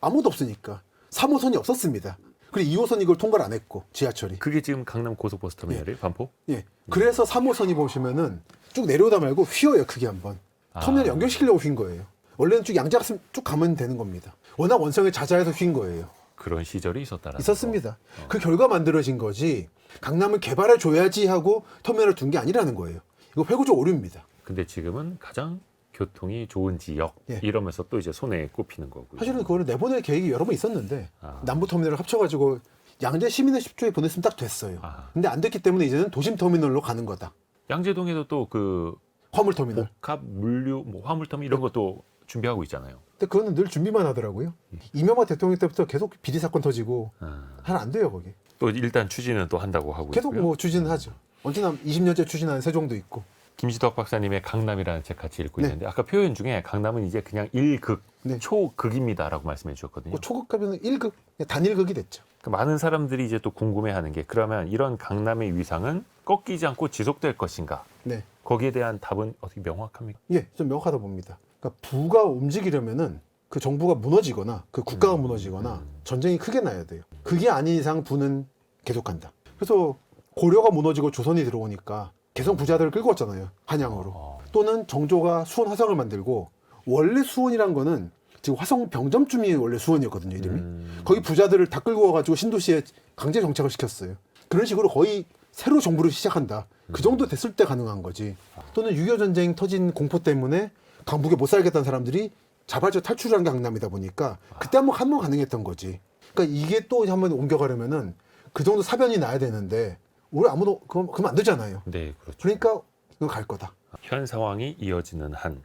아무것도 없으니까 3호선이 없었습니다. 그리고 2호선 이걸 통과를 안 했고 지하철이. 그게 지금 강남 고속버스 터미널이에요? 반포? 예. 그래서 3호선이 보시면은 쭉 내려오다 말고 휘어요, 크게 한번. 터미널 연결시키려고 휜 거예요. 원래는 쭉 양자갔으면 쭉 가면 되는 겁니다. 워낙 원성에 자자해서 휜 거예요. 그런 시절이 있었다라는 있었습니다. 그 결과 만들어진 거지. 강남을 개발해 줘야지 하고 터미널을 둔 게 아니라는 거예요. 이거 회구적 오류입니다. 근데 지금은 가장 교통이 좋은 지역 예. 이러면서 또 이제 손에 꼽히는 거고요. 사실은 그거를 내보낼 계획이 여러 번 있었는데 아. 남부 터미널을 합쳐가지고 양재 시민의 10조에 보냈으면 딱 됐어요. 아. 근데 안 됐기 때문에 이제는 도심 터미널로 가는 거다. 양재동에도 또 그 화물 터미널. 복합 물류 뭐 화물터미 이런 것도 준비하고 있잖아요. 근데 그거는 늘 준비만 하더라고요. 이명박 대통령 때부터 계속 비리 사건 터지고 잘 안 돼요, 거기. 또 일단 추진은 또 한다고 하고 계속 있고요. 뭐 추진은 하죠. 언제나 20년째 추진하는 세종도 있고. 김시덕 박사님의 강남이라는 책 같이 읽고 네. 있는데 아까 표현 중에 강남은 이제 그냥 일극, 네. 초극입니다라고 말씀해 주셨거든요. 뭐 초극 가면 1극, 단일극이 됐죠. 그러니까 많은 사람들이 이제 또 궁금해하는 게 그러면 이런 강남의 위상은 꺾이지 않고 지속될 것인가? 네. 거기에 대한 답은 어떻게 명확합니까? 예, 좀 명확하다 봅니다. 그러니까 부가 움직이려면은 그 정부가 무너지거나 그 국가가 무너지거나 전쟁이 크게 나야 돼요. 그게 아닌 이상 부는 계속한다. 그래서 고려가 무너지고 조선이 들어오니까 개성 부자들을 끌고 왔잖아요. 한양으로. 또는 정조가 수원 화성을 만들고 원래 수원이란 거는 지금 화성 병점쯤이 원래 수원이었거든요, 이름이. 거기 부자들을 다 끌고 와가지고 신도시에 강제 정착을 시켰어요. 그런 식으로 거의 새로 정부를 시작한다. 그 정도 됐을 때 가능한 거지. 또는 6.25 전쟁 터진 공포 때문에 강북에 못 살겠다는 사람들이 자발적 탈출을 한 게 강남이다 보니까 그때 한번 가능했던 거지. 그러니까 이게 또 한번 옮겨가려면은 그 정도 사변이 나야 되는데 우리 아무도 그러면 안 되잖아요. 네, 그렇죠. 그러니까 이거 갈 거다. 현 상황이 이어지는 한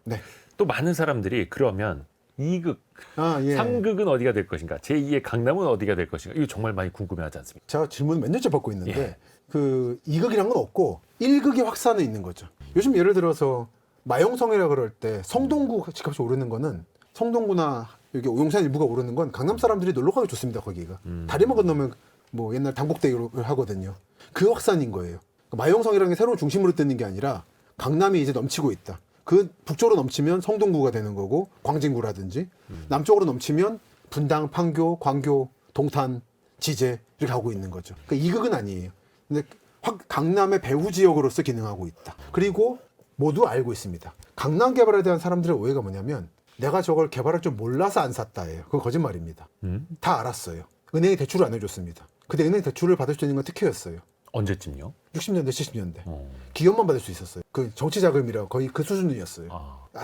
또 네. 많은 사람들이 그러면 2극, 아, 예. 3극은 어디가 될 것인가? 제2의 강남은 어디가 될 것인가? 이거 정말 많이 궁금해하지 않습니까? 제가 질문 몇 년째 받고 있는데 예. 그 2극이란 건 없고 1극의 확산에 있는 거죠. 요즘 예를 들어서 마용성이라 그럴 때 성동구 집값이 오르는 거는 성동구나 여기 용산 일부가 오르는 건 강남 사람들이 놀러 가기 좋습니다. 거기가 다리만 건너면 뭐 옛날 당국대를 하거든요. 그 확산인 거예요. 마용성이라는 게 새로운 중심으로 뜨는 게 아니라 강남이 이제 넘치고 있다. 그 북쪽으로 넘치면 성동구가 되는 거고 광진구라든지 남쪽으로 넘치면 분당, 판교, 광교, 동탄, 지제 이렇게 가고 있는 거죠. 그러니까 이극은 아니에요. 근데 강남의 배후 지역으로서 기능하고 있다. 그리고 모두 알고 있습니다. 강남 개발에 대한 사람들의 오해가 뭐냐면 내가 저걸 개발할 줄 몰라서 안 샀다예요. 그건 거짓말입니다. 다 알았어요. 은행이 대출을 안 해줬습니다. 근데 은행 대출을 받을 수 있는 건 특혜였어요. 언제쯤요? 60년대, 70년대. 기업만 받을 수 있었어요. 그 정치자금이라 거의 그 수준이었어요.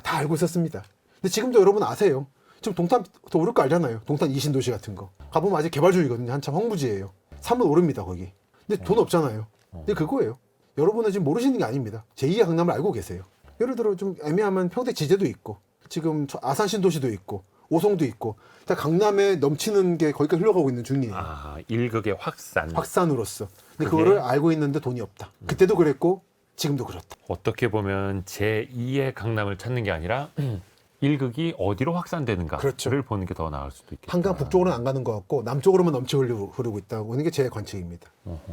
다 알고 있었습니다. 근데 지금도 여러분 아세요. 지금 동탄 더 오를 거 알잖아요. 동탄 이신도시 같은 거. 가보면 아직 개발 중이거든요. 한참 황무지예요. 사면 오릅니다, 거기. 근데 돈 없잖아요. 근데 그거예요. 여러분은 지금 모르시는 게 아닙니다. 제2의 강남을 알고 계세요. 예를 들어 좀 애매하면 평택 지제도 있고 지금 아산 신도시도 있고 오송도 있고 다 강남에 넘치는 게 거기까지 흘러가고 있는 중이에요. 아, 1극의 확산으로서. 근데 그게- 그거를 알고 있는데 돈이 없다. 그때도 그랬고 지금도 그렇다. 어떻게 보면 제2의 강남을 찾는 게 아니라 1극이 어디로 확산되는가를 그렇죠. 보는 게 더 나을 수도 있겠다. 한강 북쪽으로는 안 가는 것 같고 남쪽으로만 넘쳐 흐르고 있다고 하는 게 제 관측입니다.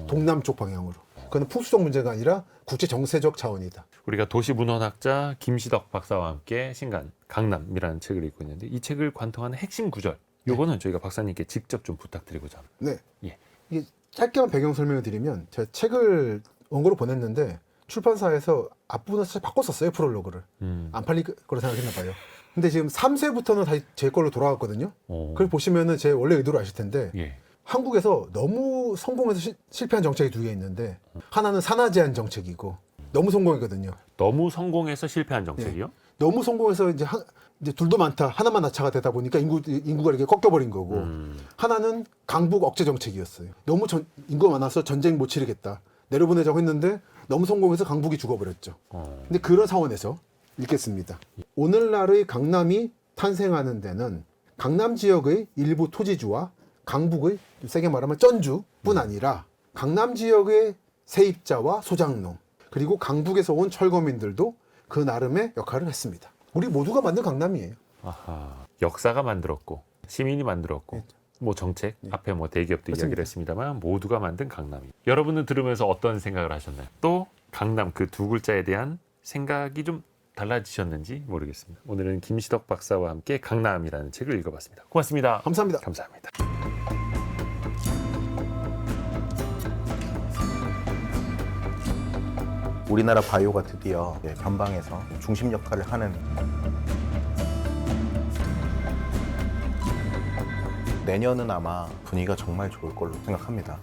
동남쪽 방향으로. 그건 풍수적 문제가 아니라 국제 정세적 차원이다. 우리가 도시문헌학자 김시덕 박사와 함께 신간 강남이라는 책을 읽고 있는데 이 책을 관통하는 핵심 구절 요거는 저희가 박사님께 직접 좀 부탁드리고자 합니다. 네. 예. 이게 짧게만 배경 설명을 드리면 제가 책을 원고로 보냈는데 출판사에서 앞부분을 사실 바꿨었어요. 프롤로그를. 안 팔릴 거라 생각했나 봐요. 근데 지금 3세부터는 다시 제 걸로 돌아갔거든요. 오. 그걸 보시면은 제 원래 의도를 아실 텐데 예. 한국에서 너무 성공해서 실패한 정책이 두 개 있는데 하나는 산하 제한 정책이고 너무 성공했거든요. 너무 성공해서 실패한 정책이요? 너무 성공해서 이제 둘도 많다 하나만 나차가 되다 보니까 인구가 이렇게 꺾여버린 거고 하나는 강북 억제 정책이었어요. 너무 인구가 많아서 전쟁 못 치르겠다 내려보내자고 했는데 너무 성공해서 강북이 죽어버렸죠. 근데 그런 상황에서 읽겠습니다. 오늘날의 강남이 탄생하는 데는 강남 지역의 일부 토지주와 강북의 세게 말하면 전주뿐 아니라 강남 지역의 세입자와 소장농 그리고 강북에서 온 철거민들도 그 나름의 역할을 했습니다. 우리 모두가 만든 강남이에요. 아하, 역사가 만들었고 시민이 만들었고 뭐 정책 앞에 뭐 대기업도 그렇습니다. 이야기를 했습니다만 모두가 만든 강남이. 여러분은 들으면서 어떤 생각을 하셨나요? 또 강남 그 두 글자에 대한 생각이 좀 달라지셨는지 모르겠습니다. 오늘은 김시덕 박사와 함께 강남이라는 책을 읽어봤습니다. 고맙습니다. 감사합니다. 감사합니다. 우리나라 바이오가 드디어 변방에서 중심 역할을 하는 내년은 아마 분위기가 정말 좋을 걸로 생각합니다.